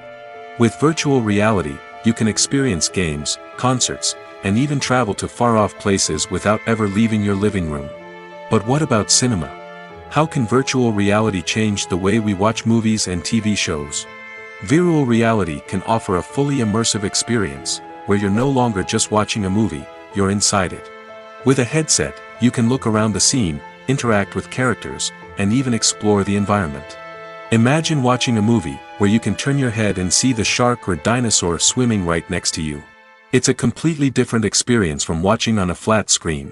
With virtual reality, you can experience games, concerts, and even travel to far-off places without ever leaving your living room. But what about cinema? How can virtual reality change the way we watch movies and TV shows? Virtual reality can offer a fully immersive experience, where you're no longer just watching a movie, you're inside it. With a headset, you can look around the scene, interact with characters, and even explore the environment. Imagine watching a movie where you can turn your head and see the shark or dinosaur swimming right next to you. It's a completely different experience from watching on a flat screen.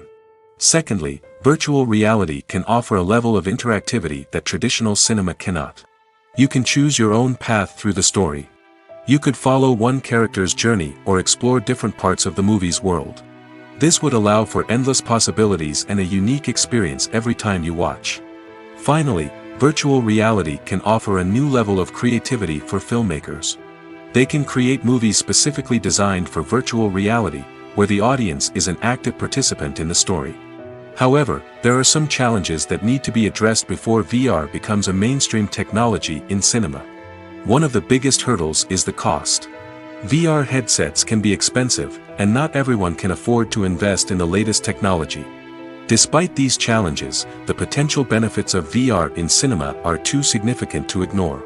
Secondly, virtual reality can offer a level of interactivity that traditional cinema cannot. You can choose your own path through the story. You could follow one character's journey or explore different parts of the movie's world. This would allow for endless possibilities and a unique experience every time you watch. Finally, virtual reality can offer a new level of creativity for filmmakers. They can create movies specifically designed for virtual reality, where the audience is an active participant in the story. However, there are some challenges that need to be addressed before VR becomes a mainstream technology in cinema. One of the biggest hurdles is the cost. VR headsets can be expensive, and not everyone can afford to invest in the latest technology. Despite these challenges, the potential benefits of VR in cinema are too significant to ignore.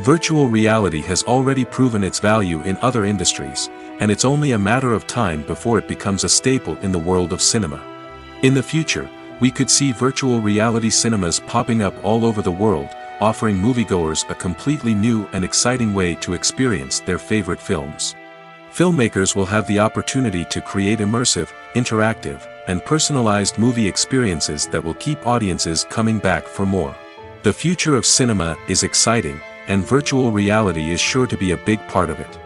Virtual reality has already proven its value in other industries, and it's only a matter of time before it becomes a staple in the world of cinema. In the future, we could see virtual reality cinemas popping up all over the world, offering moviegoers a completely new and exciting way to experience their favorite films. Filmmakers will have the opportunity to create immersive, interactive, and personalized movie experiences that will keep audiences coming back for more. The future of cinema is exciting, and virtual reality is sure to be a big part of it.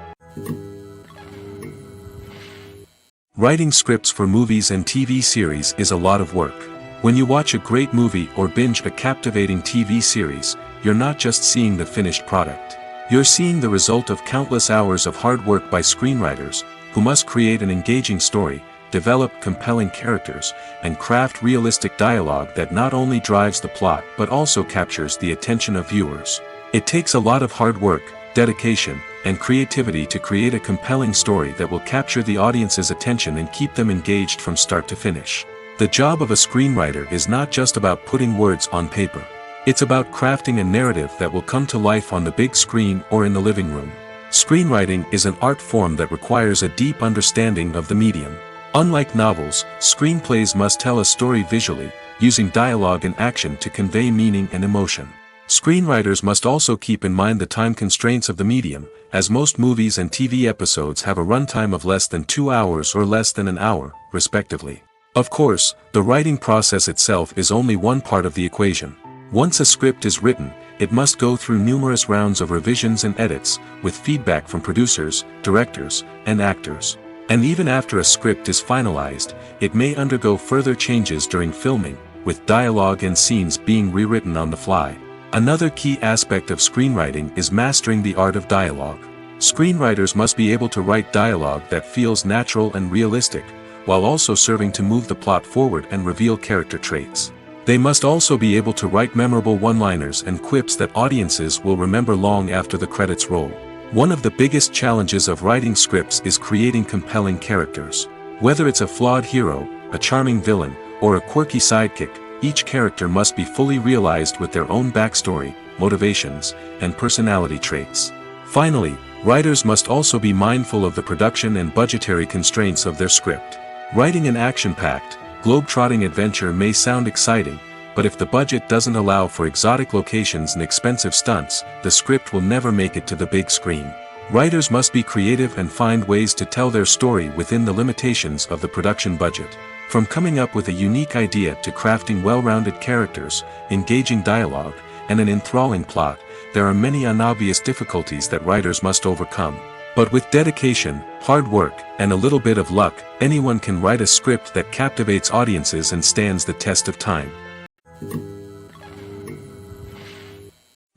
Writing scripts for movies and TV series is a lot of work. When you watch a great movie or binge a captivating TV series, you're not just seeing the finished product. You're seeing the result of countless hours of hard work by screenwriters, who must create an engaging story, develop compelling characters, and craft realistic dialogue that not only drives the plot but also captures the attention of viewers. It takes a lot of hard work, dedication, and creativity to create a compelling story that will capture the audience's attention and keep them engaged from start to finish. The job of a screenwriter is not just about putting words on paper. It's about crafting a narrative that will come to life on the big screen or in the living room. Screenwriting is an art form that requires a deep understanding of the medium. Unlike novels, screenplays must tell a story visually, using dialogue and action to convey meaning and emotion. Screenwriters must also keep in mind the time constraints of the medium, as most movies and TV episodes have a runtime of less than 2 hours or less than an hour, respectively. Of course, the writing process itself is only one part of the equation. Once a script is written, it must go through numerous rounds of revisions and edits, with feedback from producers, directors, and actors. And even after a script is finalized, it may undergo further changes during filming, with dialogue and scenes being rewritten on the fly. Another key aspect of screenwriting is mastering the art of dialogue. Screenwriters must be able to write dialogue that feels natural and realistic, while also serving to move the plot forward and reveal character traits. They must also be able to write memorable one-liners and quips that audiences will remember long after the credits roll. One of the biggest challenges of writing scripts is creating compelling characters. Whether it's a flawed hero, a charming villain, or a quirky sidekick, each character must be fully realized with their own backstory, motivations, and personality traits. Finally, writers must also be mindful of the production and budgetary constraints of their script. Writing an action-packed, globe-trotting adventure may sound exciting, but if the budget doesn't allow for exotic locations and expensive stunts, the script will never make it to the big screen. Writers must be creative and find ways to tell their story within the limitations of the production budget. From coming up with a unique idea to crafting well-rounded characters, engaging dialogue, and an enthralling plot, there are many unobvious difficulties that writers must overcome. But with dedication, hard work, and a little bit of luck, anyone can write a script that captivates audiences and stands the test of time.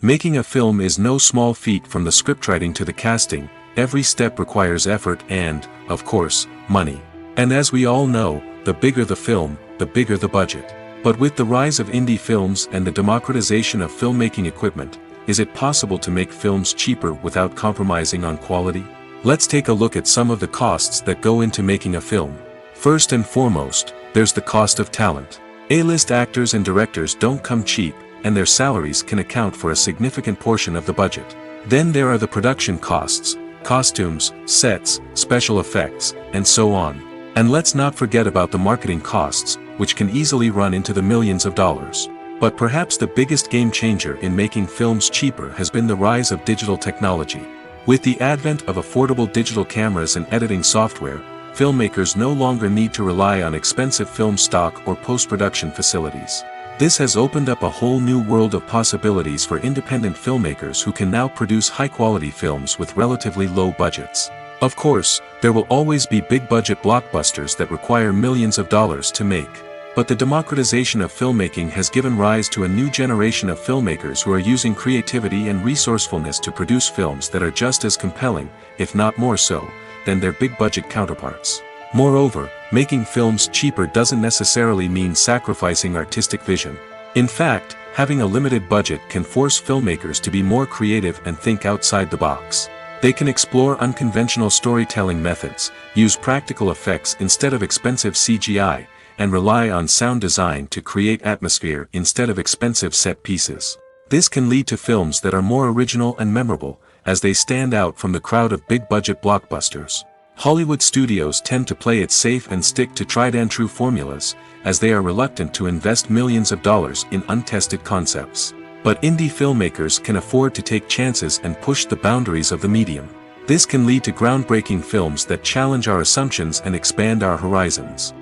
Making a film is no small feat. From the scriptwriting to the casting, every step requires effort and, of course, money. And as we all know, the bigger the film, the bigger the budget. But with the rise of indie films and the democratization of filmmaking equipment, is it possible to make films cheaper without compromising on quality? Let's take a look at some of the costs that go into making a film. First and foremost, there's the cost of talent. A-list actors and directors don't come cheap, and their salaries can account for a significant portion of the budget. Then there are the production costs, costumes, sets, special effects, and so on. And let's not forget about the marketing costs, which can easily run into the millions of dollars. But perhaps the biggest game changer in making films cheaper has been the rise of digital technology. With the advent of affordable digital cameras and editing software, filmmakers no longer need to rely on expensive film stock or post-production facilities. This has opened up a whole new world of possibilities for independent filmmakers who can now produce high-quality films with relatively low budgets. Of course, there will always be big-budget blockbusters that require millions of dollars to make. But the democratization of filmmaking has given rise to a new generation of filmmakers who are using creativity and resourcefulness to produce films that are just as compelling, if not more so, than their big-budget counterparts. Moreover, making films cheaper doesn't necessarily mean sacrificing artistic vision. In fact, having a limited budget can force filmmakers to be more creative and think outside the box. They can explore unconventional storytelling methods, use practical effects instead of expensive CGI, and rely on sound design to create atmosphere instead of expensive set pieces. This can lead to films that are more original and memorable, as they stand out from the crowd of big-budget blockbusters. Hollywood studios tend to play it safe and stick to tried-and-true formulas, as they are reluctant to invest millions of dollars in untested concepts. But indie filmmakers can afford to take chances and push the boundaries of the medium. This can lead to groundbreaking films that challenge our assumptions and expand our horizons.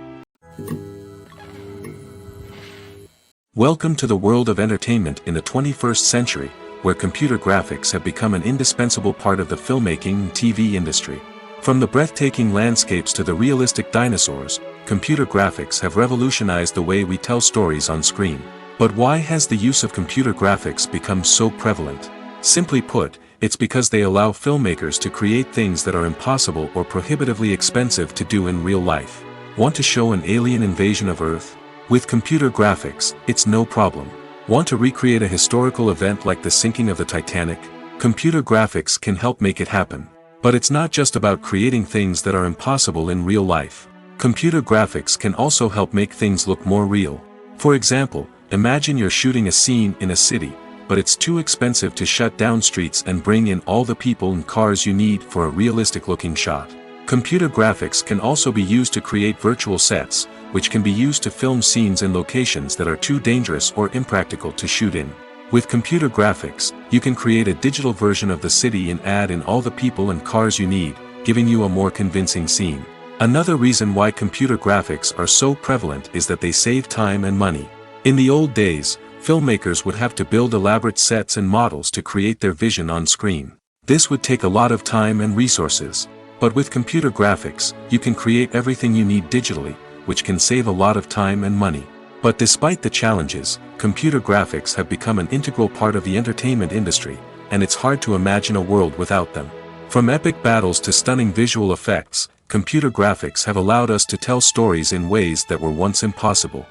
Welcome to the world of entertainment in the 21st century, where computer graphics have become an indispensable part of the filmmaking and TV industry. From the breathtaking landscapes to the realistic dinosaurs, computer graphics have revolutionized the way we tell stories on screen. But why has the use of computer graphics become so prevalent? Simply put, it's because they allow filmmakers to create things that are impossible or prohibitively expensive to do in real life. Want to show an alien invasion of Earth? With computer graphics, it's no problem. Want to recreate a historical event like the sinking of the Titanic? Computer graphics can help make it happen. But it's not just about creating things that are impossible in real life. Computer graphics can also help make things look more real. For example, imagine you're shooting a scene in a city, but it's too expensive to shut down streets and bring in all the people and cars you need for a realistic-looking shot. Computer graphics can also be used to create virtual sets, which can be used to film scenes in locations that are too dangerous or impractical to shoot in. With computer graphics, you can create a digital version of the city and add in all the people and cars you need, giving you a more convincing scene. Another reason why computer graphics are so prevalent is that they save time and money. In the old days, filmmakers would have to build elaborate sets and models to create their vision on screen. This would take a lot of time and resources. But with computer graphics, you can create everything you need digitally, which can save a lot of time and money. But despite the challenges, computer graphics have become an integral part of the entertainment industry, and it's hard to imagine a world without them. From epic battles to stunning visual effects, computer graphics have allowed us to tell stories in ways that were once impossible.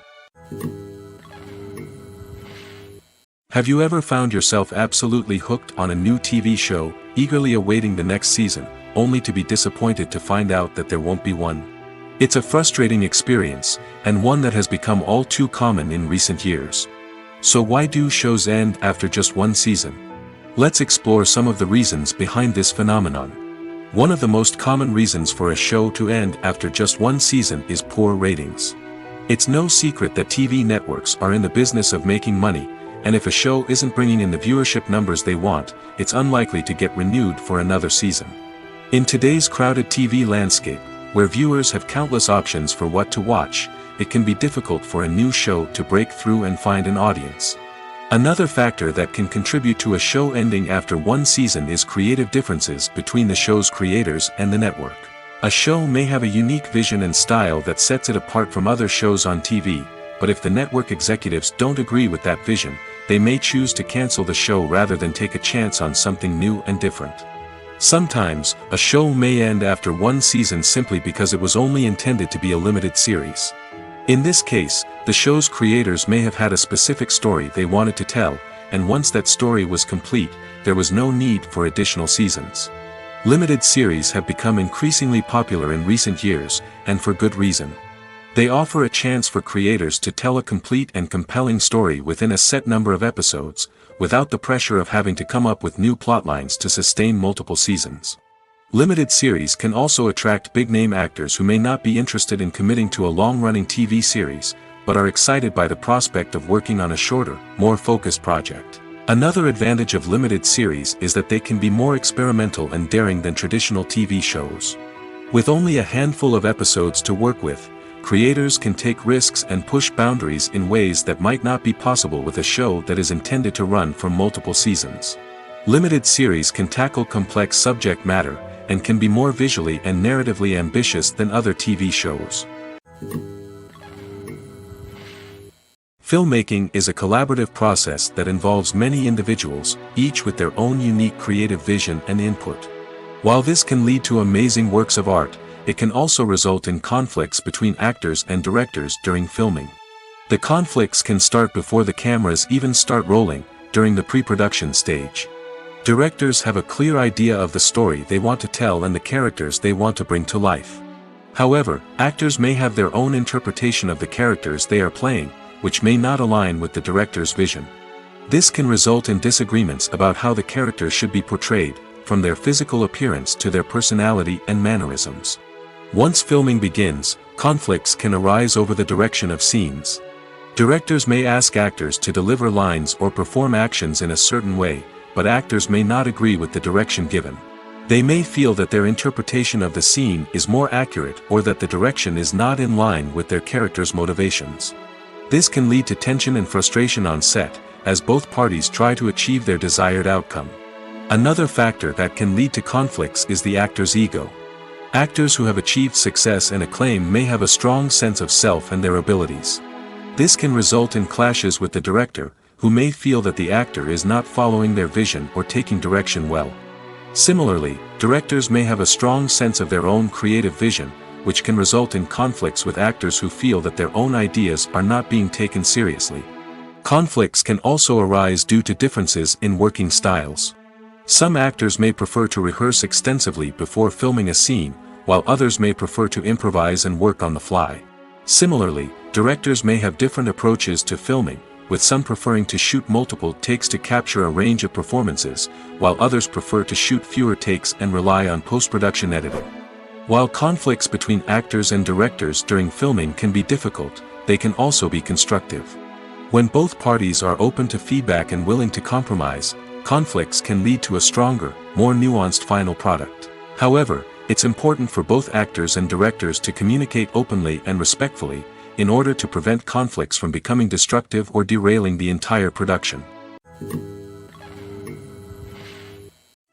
Have you ever found yourself absolutely hooked on a new TV show, eagerly awaiting the next season, only to be disappointed to find out that there won't be one? It's a frustrating experience, and one that has become all too common in recent years. So why do shows end after just one season? Let's explore some of the reasons behind this phenomenon. One of the most common reasons for a show to end after just one season is poor ratings. It's no secret that TV networks are in the business of making money, and if a show isn't bringing in the viewership numbers they want, it's unlikely to get renewed for another season. In today's crowded TV landscape, where viewers have countless options for what to watch, it can be difficult for a new show to break through and find an audience. Another factor that can contribute to a show ending after one season is creative differences between the show's creators and the network. A show may have a unique vision and style that sets it apart from other shows on TV, but if the network executives don't agree with that vision, they may choose to cancel the show rather than take a chance on something new and different. Sometimes, a show may end after one season simply because it was only intended to be a limited series. In this case, the show's creators may have had a specific story they wanted to tell, and once that story was complete, there was no need for additional seasons. Limited series have become increasingly popular in recent years, and for good reason. They offer a chance for creators to tell a complete and compelling story within a set number of episodes, without the pressure of having to come up with new plotlines to sustain multiple seasons. Limited series can also attract big-name actors who may not be interested in committing to a long-running TV series, but are excited by the prospect of working on a shorter, more focused project. Another advantage of limited series is that they can be more experimental and daring than traditional TV shows. With only a handful of episodes to work with, creators can take risks and push boundaries in ways that might not be possible with a show that is intended to run for multiple seasons. Limited series can tackle complex subject matter, and can be more visually and narratively ambitious than other TV shows. Filmmaking is a collaborative process that involves many individuals, each with their own unique creative vision and input. While this can lead to amazing works of art, it can also result in conflicts between actors and directors during filming. The conflicts can start before the cameras even start rolling, during the pre-production stage. Directors have a clear idea of the story they want to tell and the characters they want to bring to life. However, actors may have their own interpretation of the characters they are playing, which may not align with the director's vision. This can result in disagreements about how the characters should be portrayed, from their physical appearance to their personality and mannerisms. Once filming begins, conflicts can arise over the direction of scenes. Directors may ask actors to deliver lines or perform actions in a certain way, but actors may not agree with the direction given. They may feel that their interpretation of the scene is more accurate or that the direction is not in line with their character's motivations. This can lead to tension and frustration on set, as both parties try to achieve their desired outcome. Another factor that can lead to conflicts is the actor's ego. Actors who have achieved success and acclaim may have a strong sense of self and their abilities. This can result in clashes with the director, who may feel that the actor is not following their vision or taking direction well. Similarly, directors may have a strong sense of their own creative vision, which can result in conflicts with actors who feel that their own ideas are not being taken seriously. Conflicts can also arise due to differences in working styles. Some actors may prefer to rehearse extensively before filming a scene, while others may prefer to improvise and work on the fly. Similarly, directors may have different approaches to filming, with some preferring to shoot multiple takes to capture a range of performances, while others prefer to shoot fewer takes and rely on post-production editing. While conflicts between actors and directors during filming can be difficult, they can also be constructive. When both parties are open to feedback and willing to compromise, conflicts can lead to a stronger, more nuanced final product. However, it's important for both actors and directors to communicate openly and respectfully, in order to prevent conflicts from becoming destructive or derailing the entire production.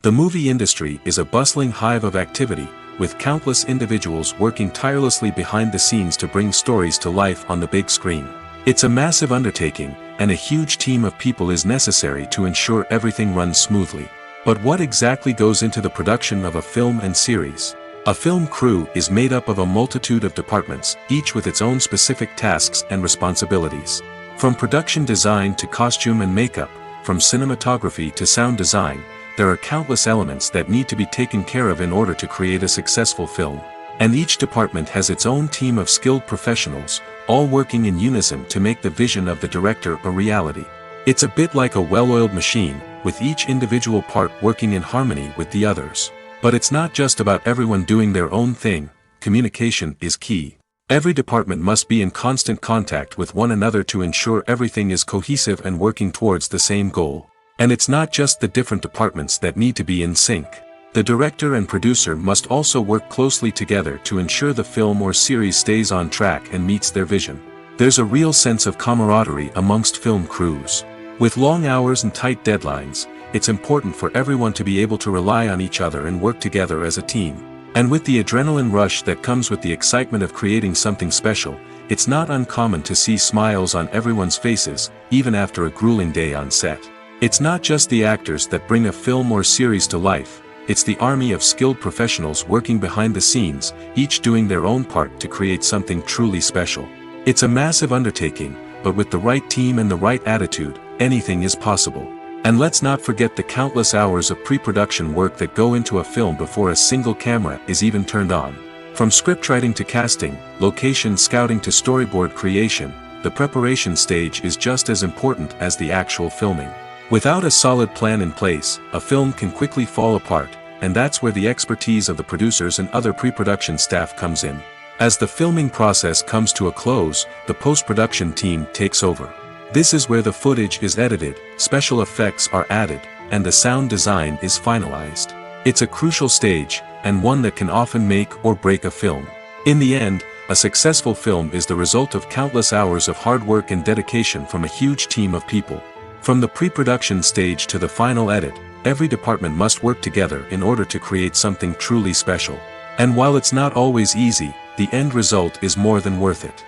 The movie industry is a bustling hive of activity, with countless individuals working tirelessly behind the scenes to bring stories to life on the big screen. It's a massive undertaking, and a huge team of people is necessary to ensure everything runs smoothly. But what exactly goes into the production of a film and series? A film crew is made up of a multitude of departments, each with its own specific tasks and responsibilities. From production design to costume and makeup, from cinematography to sound design, there are countless elements that need to be taken care of in order to create a successful film. And each department has its own team of skilled professionals, all working in unison to make the vision of the director a reality. It's a bit like a well-oiled machine, with each individual part working in harmony with the others. But it's not just about everyone doing their own thing. Communication is key. Every department must be in constant contact with one another to ensure everything is cohesive and working towards the same goal. And it's not just the different departments that need to be in sync. The director and producer must also work closely together to ensure the film or series stays on track and meets their vision. There's a real sense of camaraderie amongst film crews. With long hours and tight deadlines, it's important for everyone to be able to rely on each other and work together as a team. And with the adrenaline rush that comes with the excitement of creating something special, it's not uncommon to see smiles on everyone's faces, even after a grueling day on set. It's not just the actors that bring a film or series to life. It's the army of skilled professionals working behind the scenes, each doing their own part to create something truly special. It's a massive undertaking, but with the right team and the right attitude, anything is possible. And let's not forget the countless hours of pre-production work that go into a film before a single camera is even turned on. From scriptwriting to casting, location scouting to storyboard creation, the preparation stage is just as important as the actual filming. Without a solid plan in place, a film can quickly fall apart, and that's where the expertise of the producers and other pre-production staff comes in. As the filming process comes to a close, the post-production team takes over. This is where the footage is edited, special effects are added, and the sound design is finalized. It's a crucial stage, and one that can often make or break a film. In the end, a successful film is the result of countless hours of hard work and dedication from a huge team of people. From the pre-production stage to the final edit, every department must work together in order to create something truly special. And while it's not always easy, the end result is more than worth it.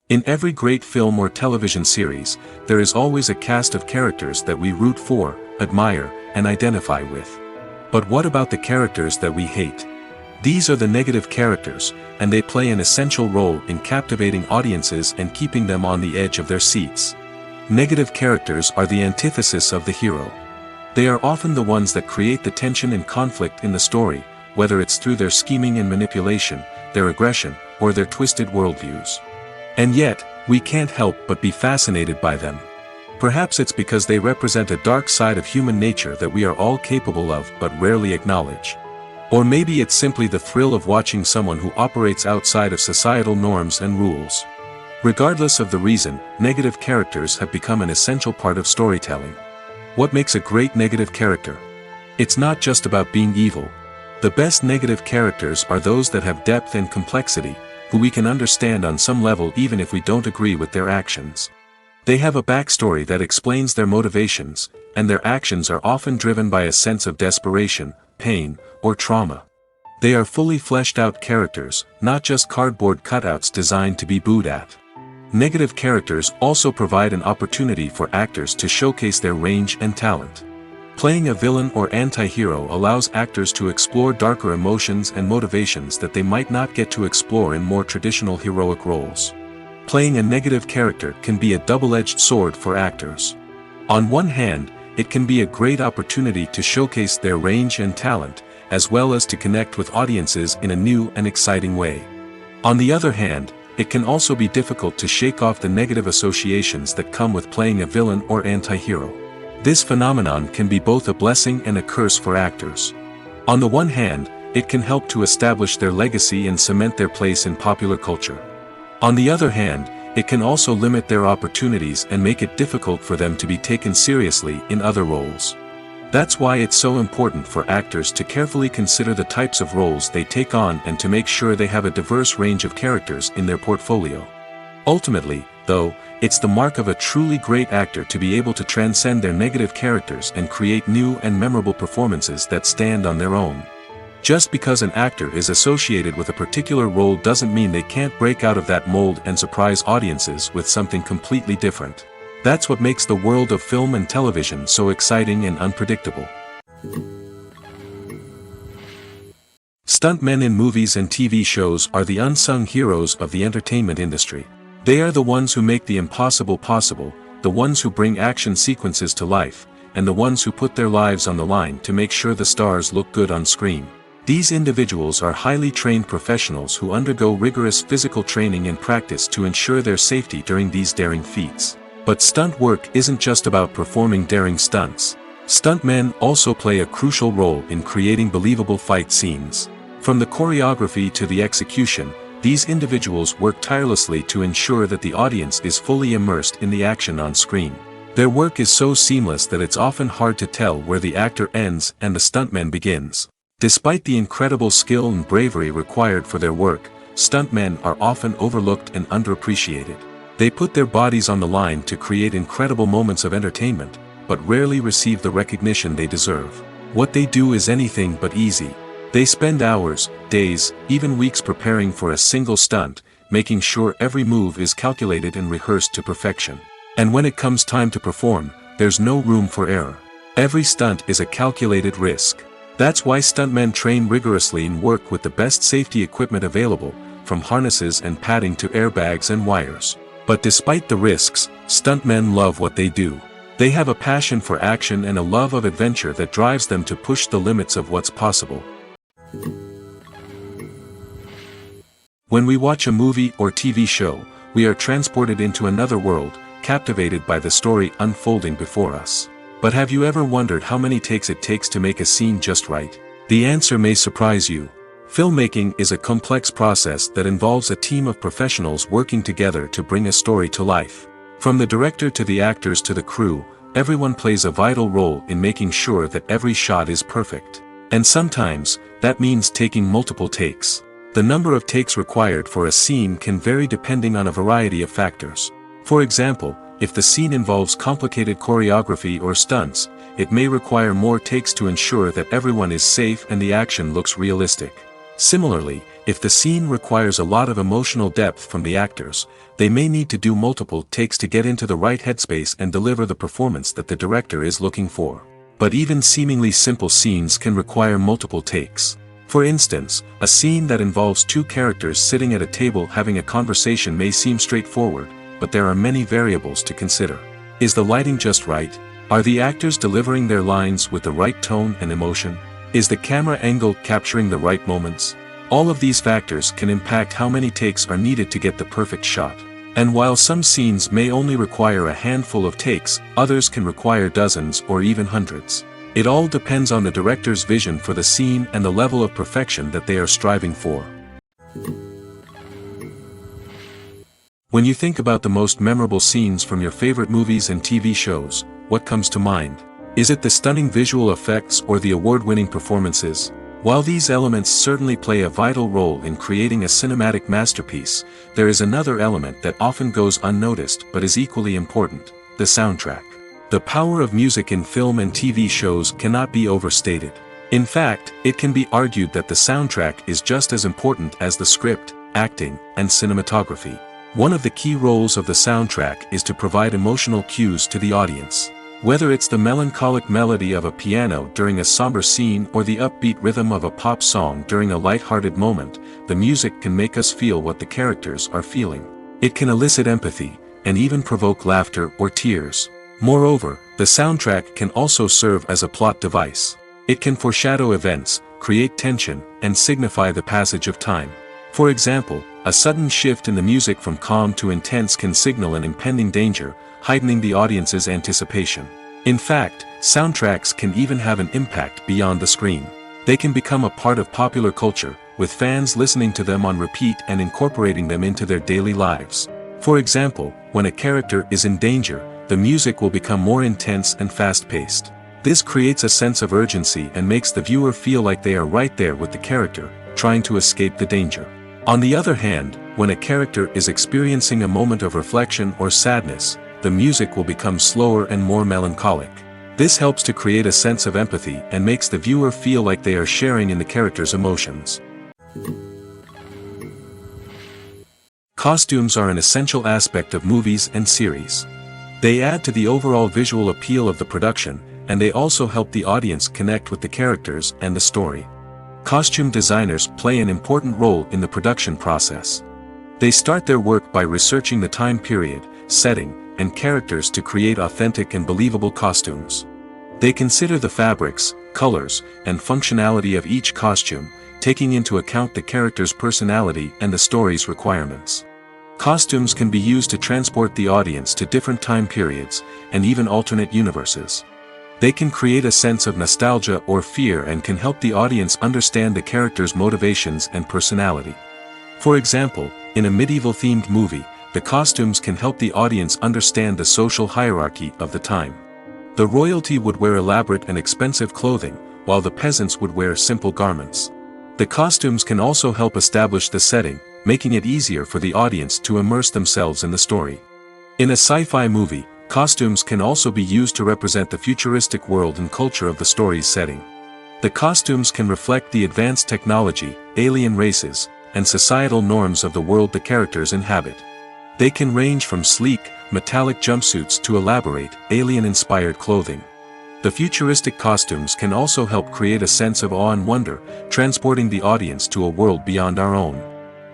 In every great film or television series, there is always a cast of characters that we root for, admire, and identify with. But what about the characters that we hate? These are the negative characters, and they play an essential role in captivating audiences and keeping them on the edge of their seats. Negative characters are the antithesis of the hero. They are often the ones that create the tension and conflict in the story, whether it's through their scheming and manipulation, their aggression, or their twisted worldviews. And yet, we can't help but be fascinated by them. Perhaps it's because they represent a dark side of human nature that we are all capable of but rarely acknowledge. Or maybe it's simply the thrill of watching someone who operates outside of societal norms and rules. Regardless of the reason, negative characters have become an essential part of storytelling. What makes a great negative character? It's not just about being evil. The best negative characters are those that have depth and complexity, who we can understand on some level even if we don't agree with their actions. They have a backstory that explains their motivations, and their actions are often driven by a sense of desperation, pain, or trauma. They are fully fleshed out characters, not just cardboard cutouts designed to be booed at. Negative characters also provide an opportunity for actors to showcase their range and talent. Playing a villain or anti-hero allows actors to explore darker emotions and motivations that they might not get to explore in more traditional heroic roles. Playing a negative character can be a double-edged sword for actors. On one hand, it can be a great opportunity to showcase their range and talent, as well as to connect with audiences in a new and exciting way. On the other hand, it can also be difficult to shake off the negative associations that come with playing a villain or anti-hero. This phenomenon can be both a blessing and a curse for actors. On the one hand, it can help to establish their legacy and cement their place in popular culture. On the other hand, it can also limit their opportunities and make it difficult for them to be taken seriously in other roles. That's why it's so important for actors to carefully consider the types of roles they take on and to make sure they have a diverse range of characters in their portfolio. Ultimately, though, it's the mark of a truly great actor to be able to transcend their negative characters and create new and memorable performances that stand on their own. Just because an actor is associated with a particular role doesn't mean they can't break out of that mold and surprise audiences with something completely different. That's what makes the world of film and television so exciting and unpredictable. Stuntmen in movies and TV shows are the unsung heroes of the entertainment industry. They are the ones who make the impossible possible, the ones who bring action sequences to life, and the ones who put their lives on the line to make sure the stars look good on screen. These individuals are highly trained professionals who undergo rigorous physical training and practice to ensure their safety during these daring feats. But stunt work isn't just about performing daring stunts. Stuntmen also play a crucial role in creating believable fight scenes. From the choreography to the execution, these individuals work tirelessly to ensure that the audience is fully immersed in the action on screen. Their work is so seamless that it's often hard to tell where the actor ends and the stuntman begins. Despite the incredible skill and bravery required for their work, stuntmen are often overlooked and underappreciated. They put their bodies on the line to create incredible moments of entertainment, but rarely receive the recognition they deserve. What they do is anything but easy. They spend hours, days, even weeks preparing for a single stunt, making sure every move is calculated and rehearsed to perfection. And when it comes time to perform, there's no room for error. Every stunt is a calculated risk. That's why stuntmen train rigorously and work with the best safety equipment available, from harnesses and padding to airbags and wires. But despite the risks, stuntmen love what they do. They have a passion for action and a love of adventure that drives them to push the limits of what's possible. When we watch a movie or TV show, we are transported into another world, captivated by the story unfolding before us. But have you ever wondered how many takes it takes to make a scene just right? The answer may surprise you. Filmmaking is a complex process that involves a team of professionals working together to bring a story to life. From the director to the actors to the crew, everyone plays a vital role in making sure that every shot is perfect. And sometimes, that means taking multiple takes. The number of takes required for a scene can vary depending on a variety of factors. For example, if the scene involves complicated choreography or stunts, it may require more takes to ensure that everyone is safe and the action looks realistic. Similarly, if the scene requires a lot of emotional depth from the actors, they may need to do multiple takes to get into the right headspace and deliver the performance that the director is looking for. But even seemingly simple scenes can require multiple takes. For instance, a scene that involves two characters sitting at a table having a conversation may seem straightforward, but there are many variables to consider. Is the lighting just right? Are the actors delivering their lines with the right tone and emotion? Is the camera angle capturing the right moments? All of these factors can impact how many takes are needed to get the perfect shot. And while some scenes may only require a handful of takes, others can require dozens or even hundreds. It all depends on the director's vision for the scene and the level of perfection that they are striving for. When you think about the most memorable scenes from your favorite movies and TV shows, what comes to mind? Is it the stunning visual effects or the award-winning performances? While these elements certainly play a vital role in creating a cinematic masterpiece, there is another element that often goes unnoticed but is equally important: the soundtrack. The power of music in film and TV shows cannot be overstated. In fact, it can be argued that the soundtrack is just as important as the script, acting, and cinematography. One of the key roles of the soundtrack is to provide emotional cues to the audience. Whether it's the melancholic melody of a piano during a somber scene or the upbeat rhythm of a pop song during a light-hearted moment, the music can make us feel what the characters are feeling. It can elicit empathy, and even provoke laughter or tears. Moreover, the soundtrack can also serve as a plot device. It can foreshadow events, create tension, and signify the passage of time. For example, a sudden shift in the music from calm to intense can signal an impending danger, heightening the audience's anticipation. In fact, soundtracks can even have an impact beyond the screen. They can become a part of popular culture, with fans listening to them on repeat and incorporating them into their daily lives. For example, when a character is in danger, the music will become more intense and fast-paced. This creates a sense of urgency and makes the viewer feel like they are right there with the character, trying to escape the danger. On the other hand, when a character is experiencing a moment of reflection or sadness, the music will become slower and more melancholic. This helps to create a sense of empathy and makes the viewer feel like they are sharing in the character's emotions. Costumes are an essential aspect of movies and series. They add to the overall visual appeal of the production, and they also help the audience connect with the characters and the story. Costume designers play an important role in the production process. They start their work by researching the time period, setting, and characters to create authentic and believable costumes. They consider the fabrics, colors, and functionality of each costume, taking into account the character's personality and the story's requirements. Costumes can be used to transport the audience to different time periods, and even alternate universes. They can create a sense of nostalgia or fear and can help the audience understand the character's motivations and personality. For example, in a medieval-themed movie, the costumes can help the audience understand the social hierarchy of the time. The royalty would wear elaborate and expensive clothing, while the peasants would wear simple garments. The costumes can also help establish the setting, making it easier for the audience to immerse themselves in the story. In a sci-fi movie, costumes can also be used to represent the futuristic world and culture of the story's setting. The costumes can reflect the advanced technology, alien races, and societal norms of the world the characters inhabit. They can range from sleek, metallic jumpsuits to elaborate, alien-inspired clothing. The futuristic costumes can also help create a sense of awe and wonder, transporting the audience to a world beyond our own.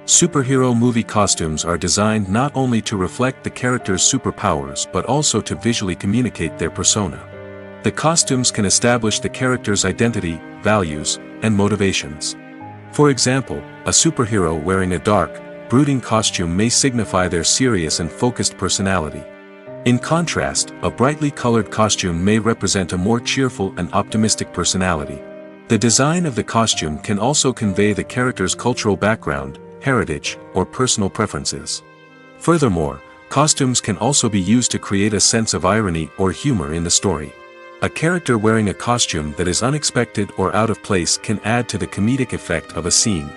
Superhero movie costumes are designed not only to reflect the character's superpowers but also to visually communicate their persona. The costumes can establish the character's identity, values, and motivations. For example, a superhero wearing a dark, brooding costume may signify their serious and focused personality. In contrast, a brightly colored costume may represent a more cheerful and optimistic personality. The design of the costume can also convey the character's cultural background, heritage, or personal preferences. Furthermore, costumes can also be used to create a sense of irony or humor in the story. A character wearing a costume that is unexpected or out of place can add to the comedic effect of a scene.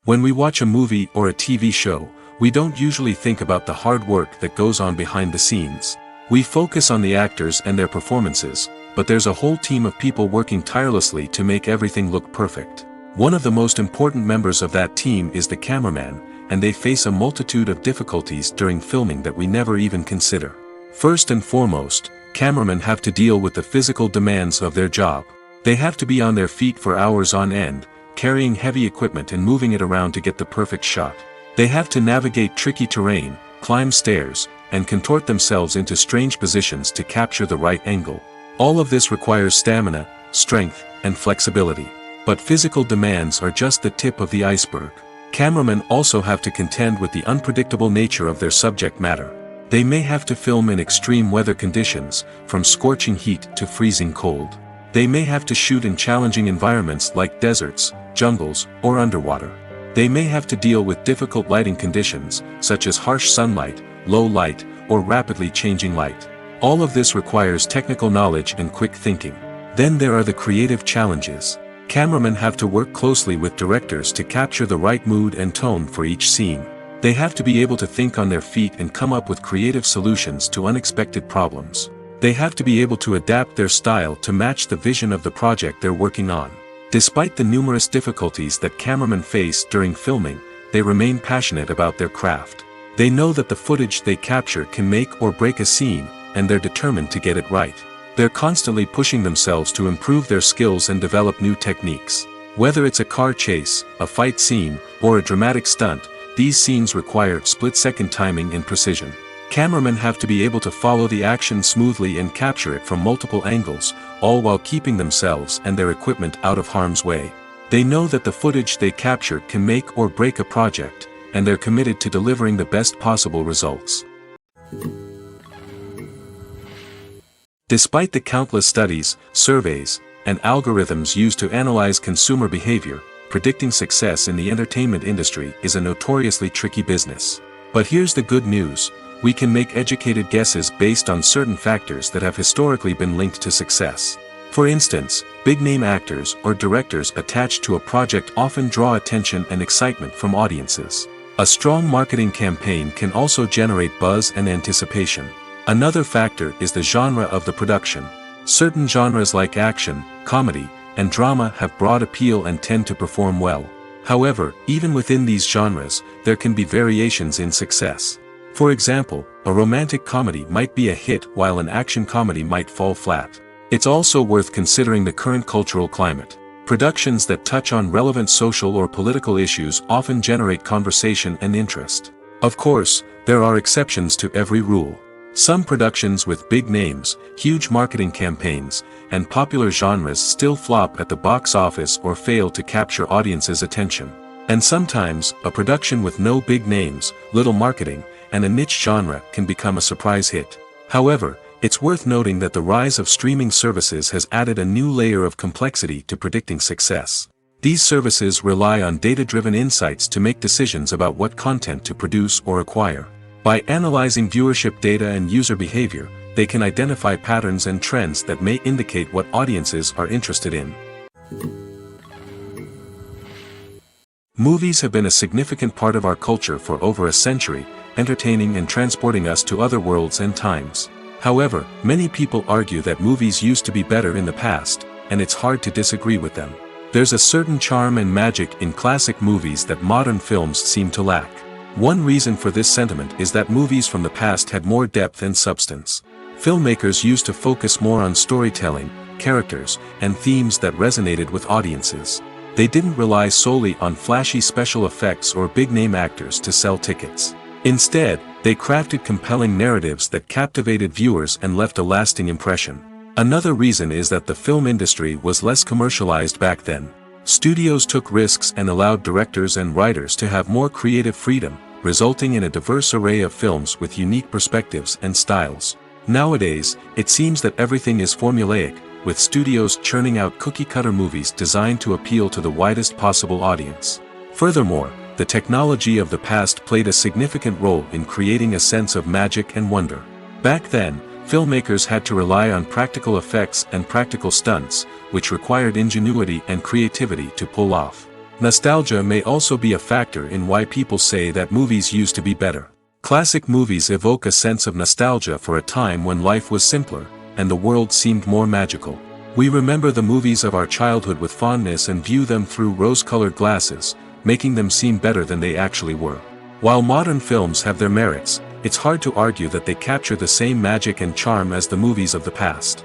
When we watch a movie or a TV show, we don't usually think about the hard work that goes on behind the scenes. We focus on the actors and their performances, but there's a whole team of people working tirelessly to make everything look perfect. One of the most important members of that team is the cameraman, and they face a multitude of difficulties during filming that we never even consider. First and foremost, cameramen have to deal with the physical demands of their job. They have to be on their feet for hours on end, carrying heavy equipment and moving it around to get the perfect shot. They have to navigate tricky terrain, climb stairs, and contort themselves into strange positions to capture the right angle. All of this requires stamina, strength, and flexibility. But physical demands are just the tip of the iceberg. Cameramen also have to contend with the unpredictable nature of their subject matter. They may have to film in extreme weather conditions, from scorching heat to freezing cold. They may have to shoot in challenging environments like deserts, jungles, or underwater. They may have to deal with difficult lighting conditions, such as harsh sunlight, low light, or rapidly changing light. All of this requires technical knowledge and quick thinking. Then there are the creative challenges. Cameramen have to work closely with directors to capture the right mood and tone for each scene. They have to be able to think on their feet and come up with creative solutions to unexpected problems. They have to be able to adapt their style to match the vision of the project they're working on. Despite the numerous difficulties that cameramen face during filming, they remain passionate about their craft. They know that the footage they capture can make or break a scene, and they're determined to get it right. They're constantly pushing themselves to improve their skills and develop new techniques. Whether it's a car chase, a fight scene, or a dramatic stunt, these scenes require split-second timing and precision. Cameramen have to be able to follow the action smoothly and capture it from multiple angles, all while keeping themselves and their equipment out of harm's way. They know that the footage they capture can make or break a project, and they're committed to delivering the best possible results. Despite the countless studies, surveys, and algorithms used to analyze consumer behavior, predicting success in the entertainment industry is a notoriously tricky business. But here's the good news: we can make educated guesses based on certain factors that have historically been linked to success. For instance, big-name actors or directors attached to a project often draw attention and excitement from audiences. A strong marketing campaign can also generate buzz and anticipation. Another factor is the genre of the production. Certain genres like action, comedy, and drama have broad appeal and tend to perform well. However, even within these genres, there can be variations in success. For example, a romantic comedy might be a hit while an action comedy might fall flat. It's also worth considering the current cultural climate. Productions that touch on relevant social or political issues often generate conversation and interest. Of course, there are exceptions to every rule. Some productions with big names, huge marketing campaigns, and popular genres still flop at the box office or fail to capture audiences' attention. And sometimes, a production with no big names, little marketing, and a niche genre can become a surprise hit. However, it's worth noting that the rise of streaming services has added a new layer of complexity to predicting success. These services rely on data-driven insights to make decisions about what content to produce or acquire. By analyzing viewership data and user behavior, they can identify patterns and trends that may indicate what audiences are interested in. Movies have been a significant part of our culture for over a century, entertaining and transporting us to other worlds and times. However, many people argue that movies used to be better in the past, and it's hard to disagree with them. There's a certain charm and magic in classic movies that modern films seem to lack. One reason for this sentiment is that movies from the past had more depth and substance. Filmmakers used to focus more on storytelling, characters, and themes that resonated with audiences. They didn't rely solely on flashy special effects or big-name actors to sell tickets. Instead, they crafted compelling narratives that captivated viewers and left a lasting impression. Another reason is that the film industry was less commercialized back then. Studios took risks and allowed directors and writers to have more creative freedom, resulting in a diverse array of films with unique perspectives and styles. Nowadays, it seems that everything is formulaic, with studios churning out cookie-cutter movies designed to appeal to the widest possible audience. Furthermore, the technology of the past played a significant role in creating a sense of magic and wonder. Back then, filmmakers had to rely on practical effects and practical stunts, which required ingenuity and creativity to pull off. Nostalgia may also be a factor in why people say that movies used to be better. Classic movies evoke a sense of nostalgia for a time when life was simpler, and the world seemed more magical. We remember the movies of our childhood with fondness and view them through rose-colored glasses, making them seem better than they actually were. While modern films have their merits, it's hard to argue that they capture the same magic and charm as the movies of the past.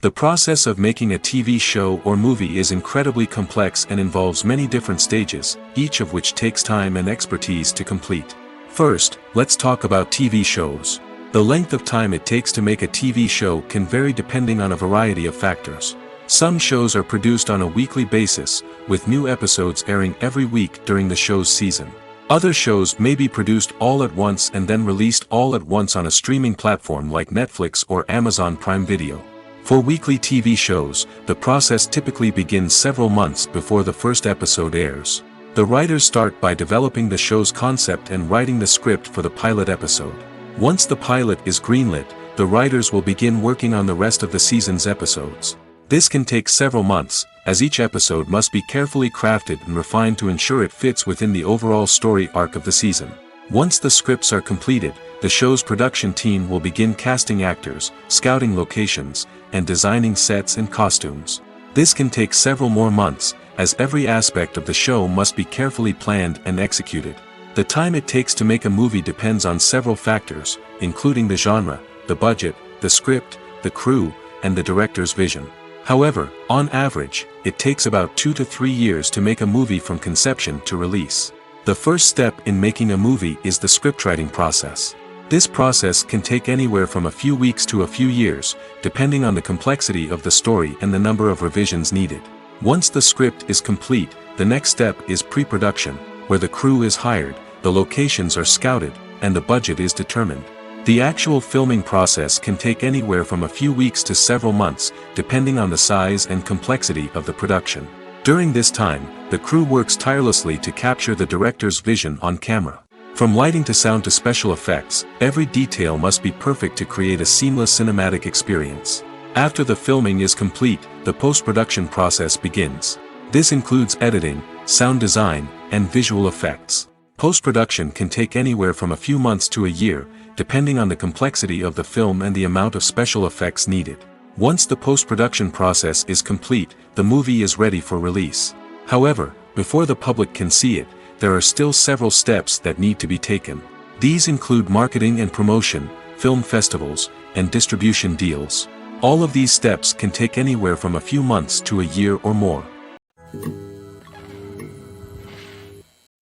The process of making a TV show or movie is incredibly complex and involves many different stages, each of which takes time and expertise to complete. First, let's talk about TV shows. The length of time it takes to make a TV show can vary depending on a variety of factors. Some shows are produced on a weekly basis, with new episodes airing every week during the show's season. Other shows may be produced all at once and then released all at once on a streaming platform like Netflix or Amazon Prime Video. For weekly TV shows, the process typically begins several months before the first episode airs. The writers start by developing the show's concept and writing the script for the pilot episode. Once the pilot is greenlit, the writers will begin working on the rest of the season's episodes. This can take several months, as each episode must be carefully crafted and refined to ensure it fits within the overall story arc of the season. Once the scripts are completed, the show's production team will begin casting actors, scouting locations, and designing sets and costumes. This can take several more months, as every aspect of the show must be carefully planned and executed. The time it takes to make a movie depends on several factors, including the genre, the budget, the script, the crew, and the director's vision. However, on average, it takes about 2 to 3 years to make a movie from conception to release. The first step in making a movie is the scriptwriting process. This process can take anywhere from a few weeks to a few years, depending on the complexity of the story and the number of revisions needed. Once the script is complete, the next step is pre-production, where the crew is hired, the locations are scouted, and the budget is determined. The actual filming process can take anywhere from a few weeks to several months, depending on the size and complexity of the production. During this time, the crew works tirelessly to capture the director's vision on camera. From lighting to sound to special effects, every detail must be perfect to create a seamless cinematic experience. After the filming is complete, the post-production process begins. This includes editing, sound design, and visual effects. Post-production can take anywhere from a few months to a year, depending on the complexity of the film and the amount of special effects needed. Once the post-production process is complete, the movie is ready for release. However, before the public can see it, there are still several steps that need to be taken. These include marketing and promotion, film festivals, and distribution deals. All of these steps can take anywhere from a few months to a year or more.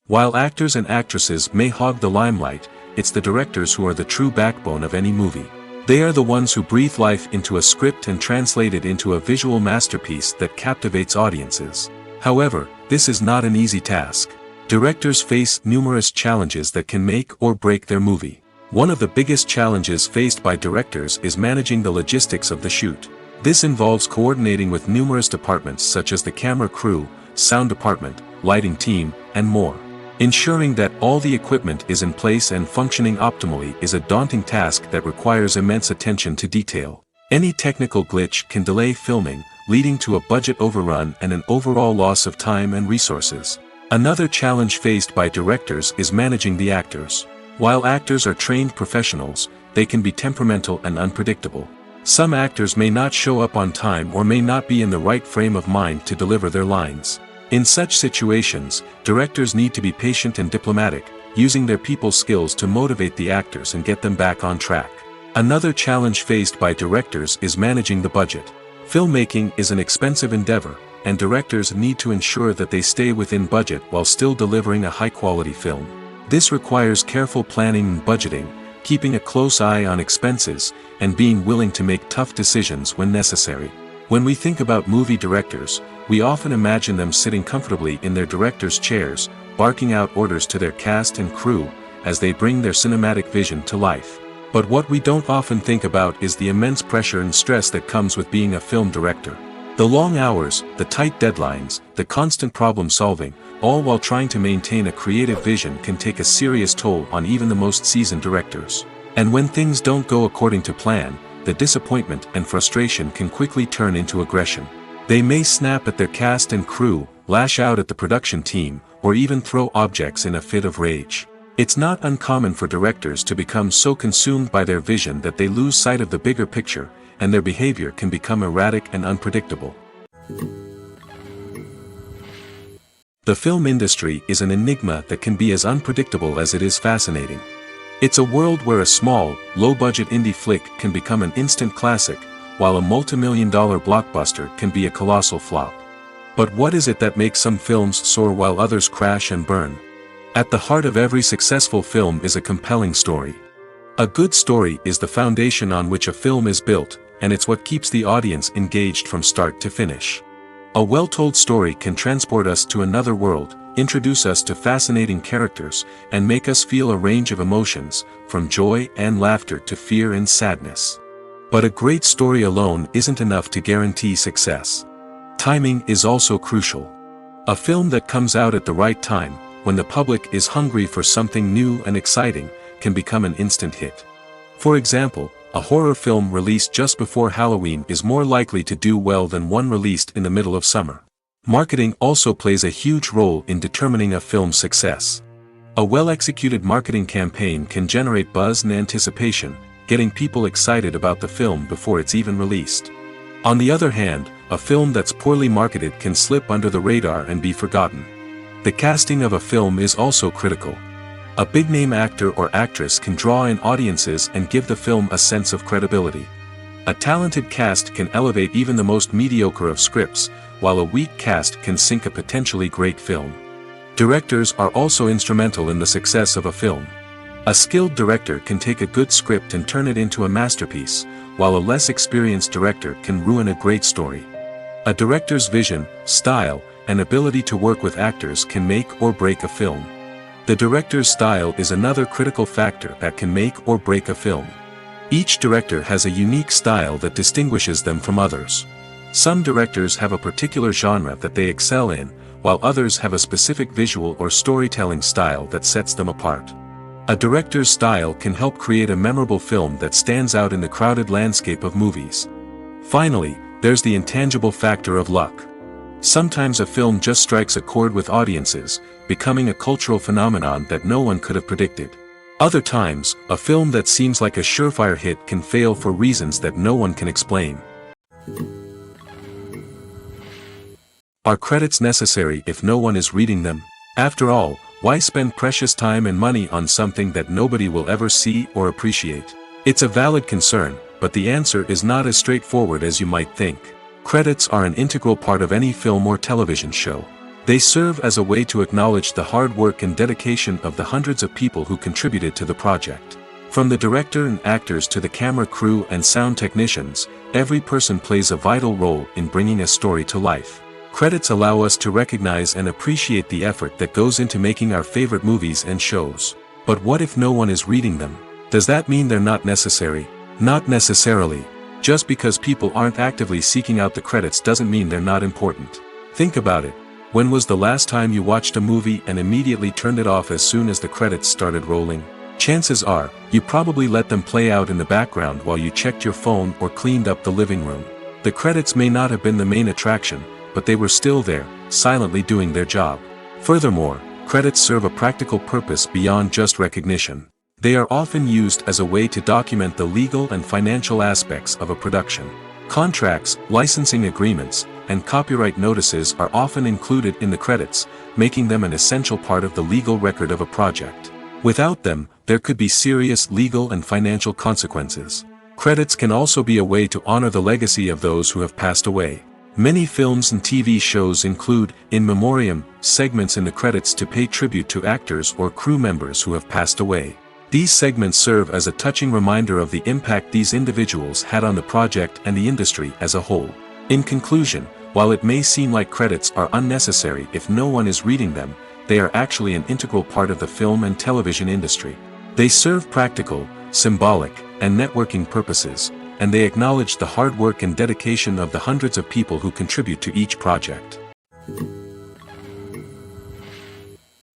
While actors and actresses may hog the limelight, it's the directors who are the true backbone of any movie. They are the ones who breathe life into a script and translate it into a visual masterpiece that captivates audiences. However, this is not an easy task. Directors face numerous challenges that can make or break their movie. One of the biggest challenges faced by directors is managing the logistics of the shoot. This involves coordinating with numerous departments such as the camera crew, sound department, lighting team, and more. Ensuring that all the equipment is in place and functioning optimally is a daunting task that requires immense attention to detail. Any technical glitch can delay filming, leading to a budget overrun and an overall loss of time and resources. Another challenge faced by directors is managing the actors. While actors are trained professionals, they can be temperamental and unpredictable. Some actors may not show up on time or may not be in the right frame of mind to deliver their lines. In such situations, directors need to be patient and diplomatic, using their people skills to motivate the actors and get them back on track. Another challenge faced by directors is managing the budget. Filmmaking is an expensive endeavor, and directors need to ensure that they stay within budget while still delivering a high-quality film. This requires careful planning and budgeting, keeping a close eye on expenses, and being willing to make tough decisions when necessary. When we think about movie directors, we often imagine them sitting comfortably in their director's chairs, barking out orders to their cast and crew, as they bring their cinematic vision to life. But what we don't often think about is the immense pressure and stress that comes with being a film director. The long hours, the tight deadlines, the constant problem solving, all while trying to maintain a creative vision can take a serious toll on even the most seasoned directors. And when things don't go according to plan, the disappointment and frustration can quickly turn into aggression. They may snap at their cast and crew, lash out at the production team, or even throw objects in a fit of rage. It's not uncommon for directors to become so consumed by their vision that they lose sight of the bigger picture, and their behavior can become erratic and unpredictable. The film industry is an enigma that can be as unpredictable as it is fascinating. It's a world where a small, low-budget indie flick can become an instant classic, while a multi-million-dollar blockbuster can be a colossal flop. But what is it that makes some films soar while others crash and burn? At the heart of every successful film is a compelling story. A good story is the foundation on which a film is built, and it's what keeps the audience engaged from start to finish. A well-told story can transport us to another world, introduce us to fascinating characters, and make us feel a range of emotions, from joy and laughter to fear and sadness. But a great story alone isn't enough to guarantee success. Timing is also crucial. A film that comes out at the right time, when the public is hungry for something new and exciting, can become an instant hit. For example, a horror film released just before Halloween is more likely to do well than one released in the middle of summer. Marketing also plays a huge role in determining a film's success. A well-executed marketing campaign can generate buzz and anticipation, getting people excited about the film before it's even released. On the other hand, a film that's poorly marketed can slip under the radar and be forgotten. The casting of a film is also critical. A big-name actor or actress can draw in audiences and give the film a sense of credibility. A talented cast can elevate even the most mediocre of scripts, while a weak cast can sink a potentially great film. Directors are also instrumental in the success of a film. A skilled director can take a good script and turn it into a masterpiece, while a less experienced director can ruin a great story. A director's vision, style, and ability to work with actors can make or break a film. The director's style is another critical factor that can make or break a film. Each director has a unique style that distinguishes them from others. Some directors have a particular genre that they excel in, while others have a specific visual or storytelling style that sets them apart. A director's style can help create a memorable film that stands out in the crowded landscape of movies. Finally, there's the intangible factor of luck. Sometimes a film just strikes a chord with audiences, becoming a cultural phenomenon that no one could have predicted. Other times, a film that seems like a surefire hit can fail for reasons that no one can explain. Are credits necessary if no one is reading them? After all, why spend precious time and money on something that nobody will ever see or appreciate? It's a valid concern, but the answer is not as straightforward as you might think. Credits are an integral part of any film or television show. They serve as a way to acknowledge the hard work and dedication of the hundreds of people who contributed to the project. From the director and actors to the camera crew and sound technicians, every person plays a vital role in bringing a story to life. Credits allow us to recognize and appreciate the effort that goes into making our favorite movies and shows. But what if no one is reading them? Does that mean they're not necessary? Not necessarily. Just because people aren't actively seeking out the credits doesn't mean they're not important. Think about it. When was the last time you watched a movie and immediately turned it off as soon as the credits started rolling? Chances are, you probably let them play out in the background while you checked your phone or cleaned up the living room. The credits may not have been the main attraction, but they were still there, silently doing their job. Furthermore, credits serve a practical purpose beyond just recognition. They are often used as a way to document the legal and financial aspects of a production. Contracts, licensing agreements, and copyright notices are often included in the credits, making them an essential part of the legal record of a project. Without them, there could be serious legal and financial consequences. Credits can also be a way to honor the legacy of those who have passed away. Many films and TV shows include, in memoriam, segments in the credits to pay tribute to actors or crew members who have passed away. These segments serve as a touching reminder of the impact these individuals had on the project and the industry as a whole. In conclusion, while it may seem like credits are unnecessary if no one is reading them, they are actually an integral part of the film and television industry. They serve practical, symbolic, and networking purposes, and they acknowledge the hard work and dedication of the hundreds of people who contribute to each project.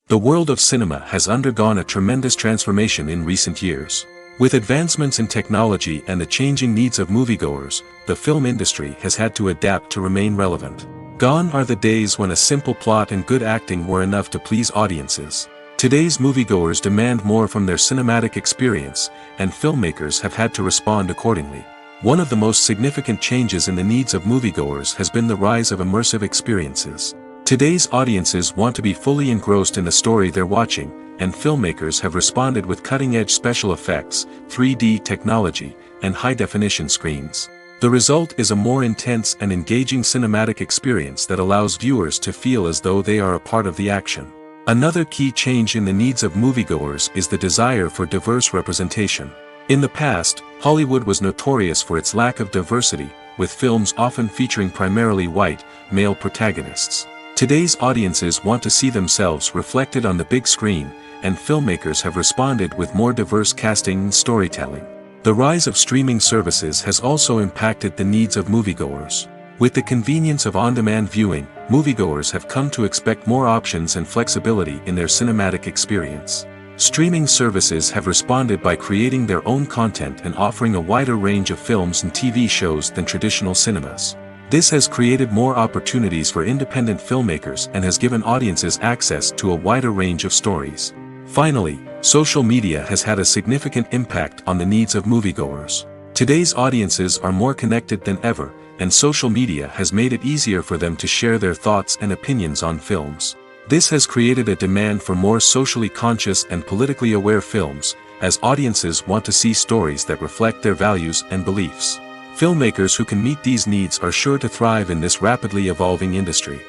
The world of cinema has undergone a tremendous transformation in recent years. With advancements in technology and the changing needs of moviegoers, the film industry has had to adapt to remain relevant. Gone are the days when a simple plot and good acting were enough to please audiences. Today's moviegoers demand more from their cinematic experience, and filmmakers have had to respond accordingly. One of the most significant changes in the needs of moviegoers has been the rise of immersive experiences. Today's audiences want to be fully engrossed in the story they're watching, and filmmakers have responded with cutting-edge special effects, 3D technology, and high-definition screens. The result is a more intense and engaging cinematic experience that allows viewers to feel as though they are a part of the action. Another key change in the needs of moviegoers is the desire for diverse representation. In the past, Hollywood was notorious for its lack of diversity, with films often featuring primarily white, male protagonists. Today's audiences want to see themselves reflected on the big screen, and filmmakers have responded with more diverse casting and storytelling. The rise of streaming services has also impacted the needs of moviegoers. With the convenience of on-demand viewing, moviegoers have come to expect more options and flexibility in their cinematic experience. Streaming services have responded by creating their own content and offering a wider range of films and TV shows than traditional cinemas. This has created more opportunities for independent filmmakers and has given audiences access to a wider range of stories. Finally, social media has had a significant impact on the needs of moviegoers. Today's audiences are more connected than ever, and social media has made it easier for them to share their thoughts and opinions on films. This has created a demand for more socially conscious and politically aware films, as audiences want to see stories that reflect their values and beliefs. Filmmakers who can meet these needs are sure to thrive in this rapidly evolving industry.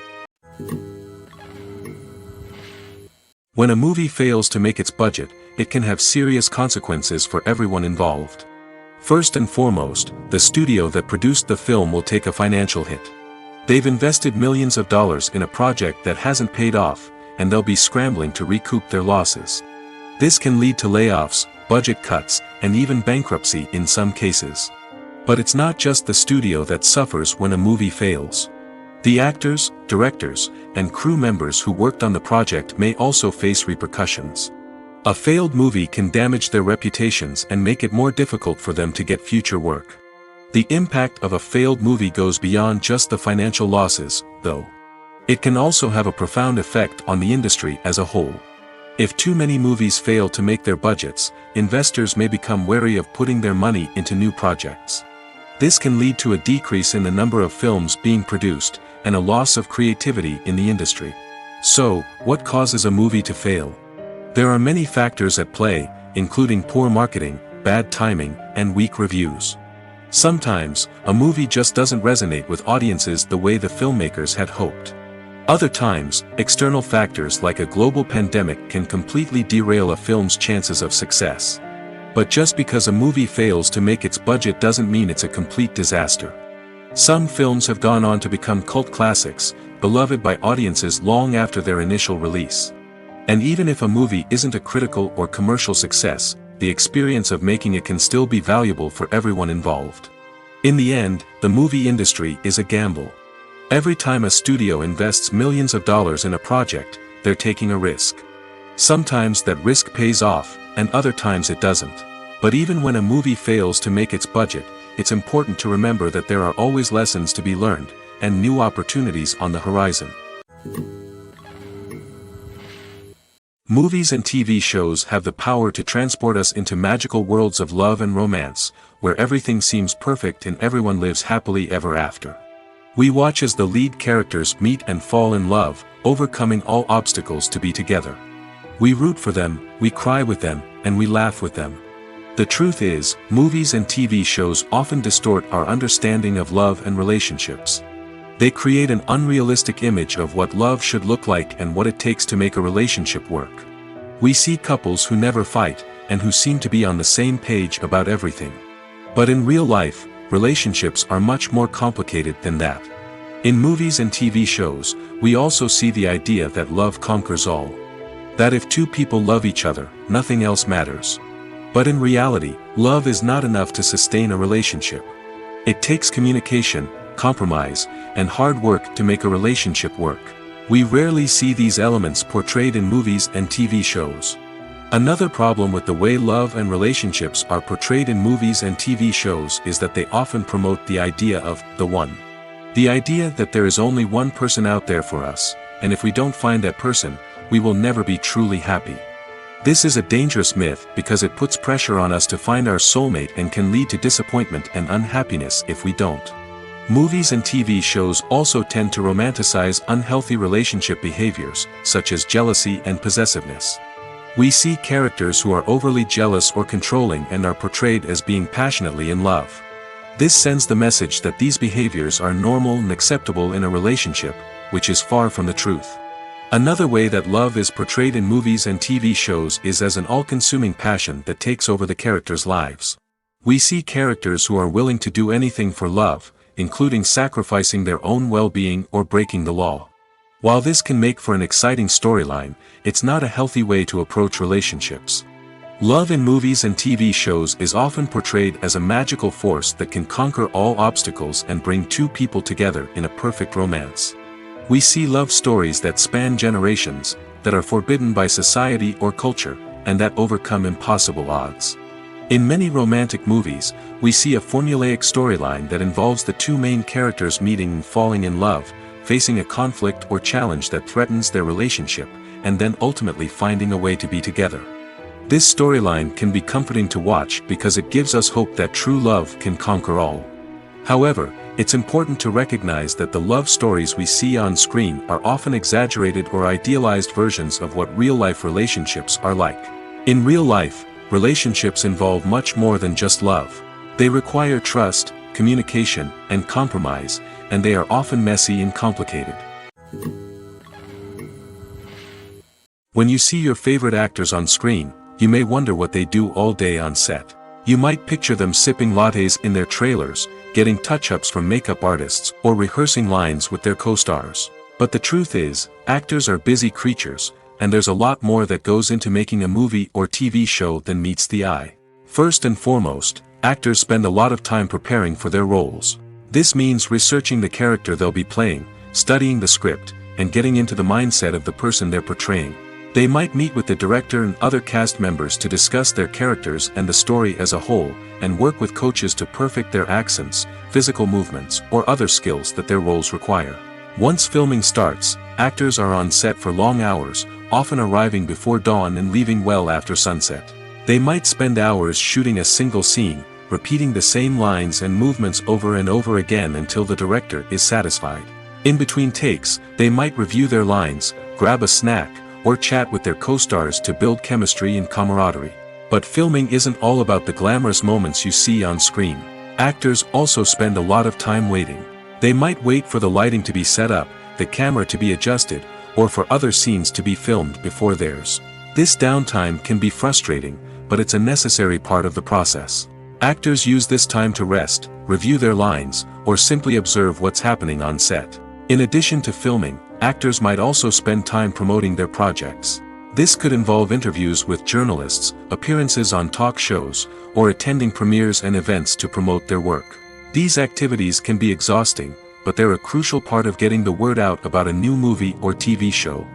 When a movie fails to make its budget, it can have serious consequences for everyone involved. First and foremost, the studio that produced the film will take a financial hit. They've invested millions of dollars in a project that hasn't paid off, and they'll be scrambling to recoup their losses. This can lead to layoffs, budget cuts, and even bankruptcy in some cases. But it's not just the studio that suffers when a movie fails. The actors, directors, and crew members who worked on the project may also face repercussions. A failed movie can damage their reputations and make it more difficult for them to get future work. The impact of a failed movie goes beyond just the financial losses, though. It can also have a profound effect on the industry as a whole. If too many movies fail to make their budgets, investors may become wary of putting their money into new projects. This can lead to a decrease in the number of films being produced, and a loss of creativity in the industry. So, what causes a movie to fail? There are many factors at play, including poor marketing, bad timing, and weak reviews. Sometimes, a movie just doesn't resonate with audiences the way the filmmakers had hoped. Other times, external factors like a global pandemic can completely derail a film's chances of success. But just because a movie fails to make its budget doesn't mean it's a complete disaster. Some films have gone on to become cult classics, beloved by audiences long after their initial release. And even if a movie isn't a critical or commercial success, the experience of making it can still be valuable for everyone involved. In the end, the movie industry is a gamble. Every time a studio invests millions of dollars in a project, they're taking a risk. Sometimes that risk pays off, and other times it doesn't. But even when a movie fails to make its budget, it's important to remember that there are always lessons to be learned, and new opportunities on the horizon. Movies and TV shows have the power to transport us into magical worlds of love and romance, where everything seems perfect and everyone lives happily ever after. We watch as the lead characters meet and fall in love, overcoming all obstacles to be together. We root for them, we cry with them, and we laugh with them. The truth is, movies and TV shows often distort our understanding of love and relationships. They create an unrealistic image of what love should look like and what it takes to make a relationship work. We see couples who never fight, and who seem to be on the same page about everything. But in real life, relationships are much more complicated than that. In movies and TV shows, we also see the idea that love conquers all. That if two people love each other, nothing else matters. But in reality, love is not enough to sustain a relationship. It takes communication, compromise, and hard work to make a relationship work. We rarely see these elements portrayed in movies and TV shows. Another problem with the way love and relationships are portrayed in movies and TV shows is that they often promote the idea of the one. The idea that there is only one person out there for us, and if we don't find that person, we will never be truly happy. This is a dangerous myth because it puts pressure on us to find our soulmate and can lead to disappointment and unhappiness if we don't. Movies and TV shows also tend to romanticize unhealthy relationship behaviors, such as jealousy and possessiveness. We see characters who are overly jealous or controlling and are portrayed as being passionately in love. This sends the message that these behaviors are normal and acceptable in a relationship, which is far from the truth. Another way that love is portrayed in movies and TV shows is as an all-consuming passion that takes over the characters' lives. We see characters who are willing to do anything for love, including sacrificing their own well-being or breaking the law. While this can make for an exciting storyline, it's not a healthy way to approach relationships. Love in movies and TV shows is often portrayed as a magical force that can conquer all obstacles and bring two people together in a perfect romance. We see love stories that span generations, that are forbidden by society or culture, and that overcome impossible odds. In many romantic movies, we see a formulaic storyline that involves the two main characters meeting and falling in love, facing a conflict or challenge that threatens their relationship, and then ultimately finding a way to be together. This storyline can be comforting to watch because it gives us hope that true love can conquer all. However, it's important to recognize that the love stories we see on screen are often exaggerated or idealized versions of what real-life relationships are like. In real life, relationships involve much more than just love. They require trust, communication, and compromise, and they are often messy and complicated. When you see your favorite actors on screen, you may wonder what they do all day on set. You might picture them sipping lattes in their trailers, getting touch-ups from makeup artists, or rehearsing lines with their co-stars. But the truth is, actors are busy creatures, and there's a lot more that goes into making a movie or TV show than meets the eye. First and foremost, actors spend a lot of time preparing for their roles. This means researching the character they'll be playing, studying the script, and getting into the mindset of the person they're portraying. They might meet with the director and other cast members to discuss their characters and the story as a whole, and work with coaches to perfect their accents, physical movements, or other skills that their roles require. Once filming starts, actors are on set for long hours, often arriving before dawn and leaving well after sunset. They might spend hours shooting a single scene, repeating the same lines and movements over and over again until the director is satisfied. In between takes, they might review their lines, grab a snack, or chat with their co-stars to build chemistry and camaraderie. But filming isn't all about the glamorous moments you see on screen. Actors also spend a lot of time waiting. They might wait for the lighting to be set up, the camera to be adjusted, or for other scenes to be filmed before theirs. This downtime can be frustrating, but it's a necessary part of the process. Actors use this time to rest, review their lines, or simply observe what's happening on set. In addition to filming, actors might also spend time promoting their projects. This could involve interviews with journalists, appearances on talk shows, or attending premieres and events to promote their work. These activities can be exhausting, but they're a crucial part of getting the word out about a new movie or TV show.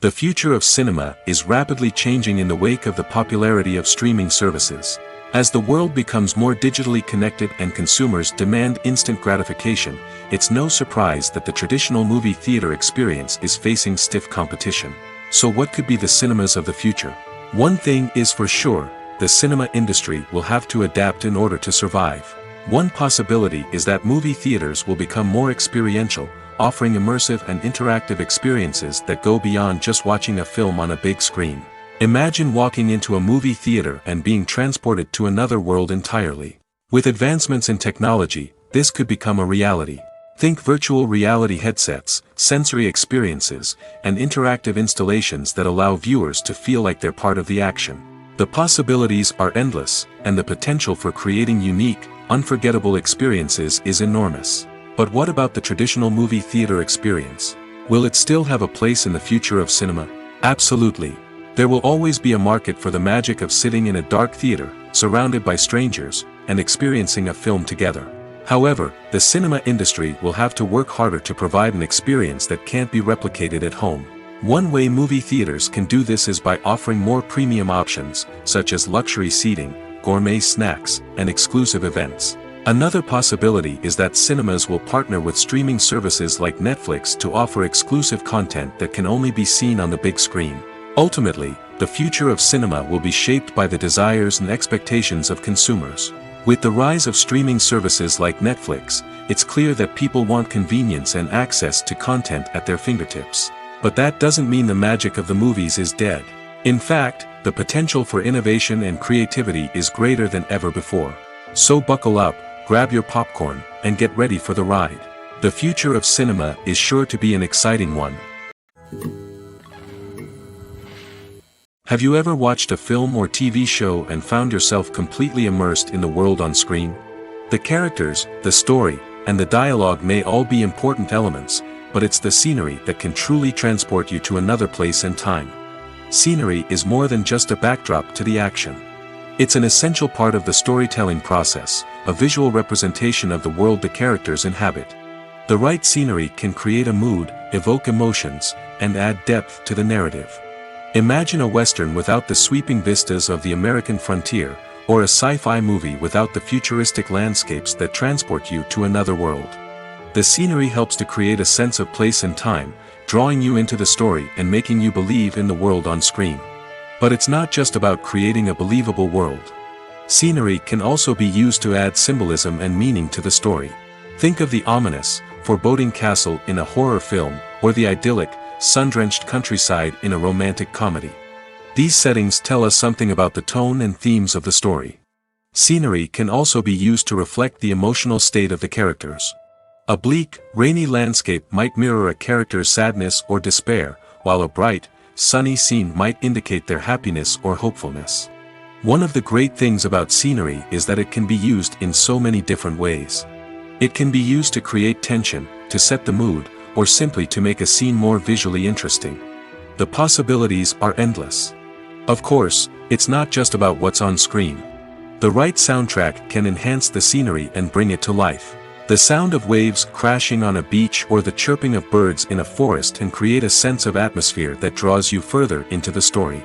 The future of cinema is rapidly changing in the wake of the popularity of streaming services. As the world becomes more digitally connected and consumers demand instant gratification, it's no surprise that the traditional movie theater experience is facing stiff competition. So what could be the cinemas of the future? One thing is for sure, the cinema industry will have to adapt in order to survive. One possibility is that movie theaters will become more experiential, offering immersive and interactive experiences that go beyond just watching a film on a big screen. Imagine walking into a movie theater and being transported to another world entirely. With advancements in technology, this could become a reality. Think virtual reality headsets, sensory experiences, and interactive installations that allow viewers to feel like they're part of the action. The possibilities are endless, and the potential for creating unique, unforgettable experiences is enormous. But what about the traditional movie theater experience? Will it still have a place in the future of cinema? Absolutely. There will always be a market for the magic of sitting in a dark theater, surrounded by strangers, and experiencing a film together. However, the cinema industry will have to work harder to provide an experience that can't be replicated at home. One way movie theaters can do this is by offering more premium options, such as luxury seating, gourmet snacks, and exclusive events. Another possibility is that cinemas will partner with streaming services like Netflix to offer exclusive content that can only be seen on the big screen. Ultimately, the future of cinema will be shaped by the desires and expectations of consumers. With the rise of streaming services like Netflix, it's clear that people want convenience and access to content at their fingertips. But that doesn't mean the magic of the movies is dead. In fact, the potential for innovation and creativity is greater than ever before. So buckle up, grab your popcorn, and get ready for the ride. The future of cinema is sure to be an exciting one. Have you ever watched a film or TV show and found yourself completely immersed in the world on screen? The characters, the story, and the dialogue may all be important elements, but it's the scenery that can truly transport you to another place and time. Scenery is more than just a backdrop to the action. It's an essential part of the storytelling process, a visual representation of the world the characters inhabit. The right scenery can create a mood, evoke emotions, and add depth to the narrative. Imagine a Western without the sweeping vistas of the American frontier, or a sci-fi movie without the futuristic landscapes that transport you to another world. The scenery helps to create a sense of place and time, drawing you into the story and making you believe in the world on screen. But it's not just about creating a believable world. Scenery can also be used to add symbolism and meaning to the story. Think of the ominous, foreboding castle in a horror film, or the idyllic, sun-drenched countryside in a romantic comedy. These settings tell us something about the tone and themes of the story. Scenery can also be used to reflect the emotional state of the characters. A bleak, rainy landscape might mirror a character's sadness or despair, while a bright, sunny scene might indicate their happiness or hopefulness. One of the great things about scenery is that it can be used in so many different ways. It can be used to create tension, to set the mood, or simply to make a scene more visually interesting. The possibilities are endless. Of course, it's not just about what's on screen. The right soundtrack can enhance the scenery and bring it to life. The sound of waves crashing on a beach or the chirping of birds in a forest can create a sense of atmosphere that draws you further into the story.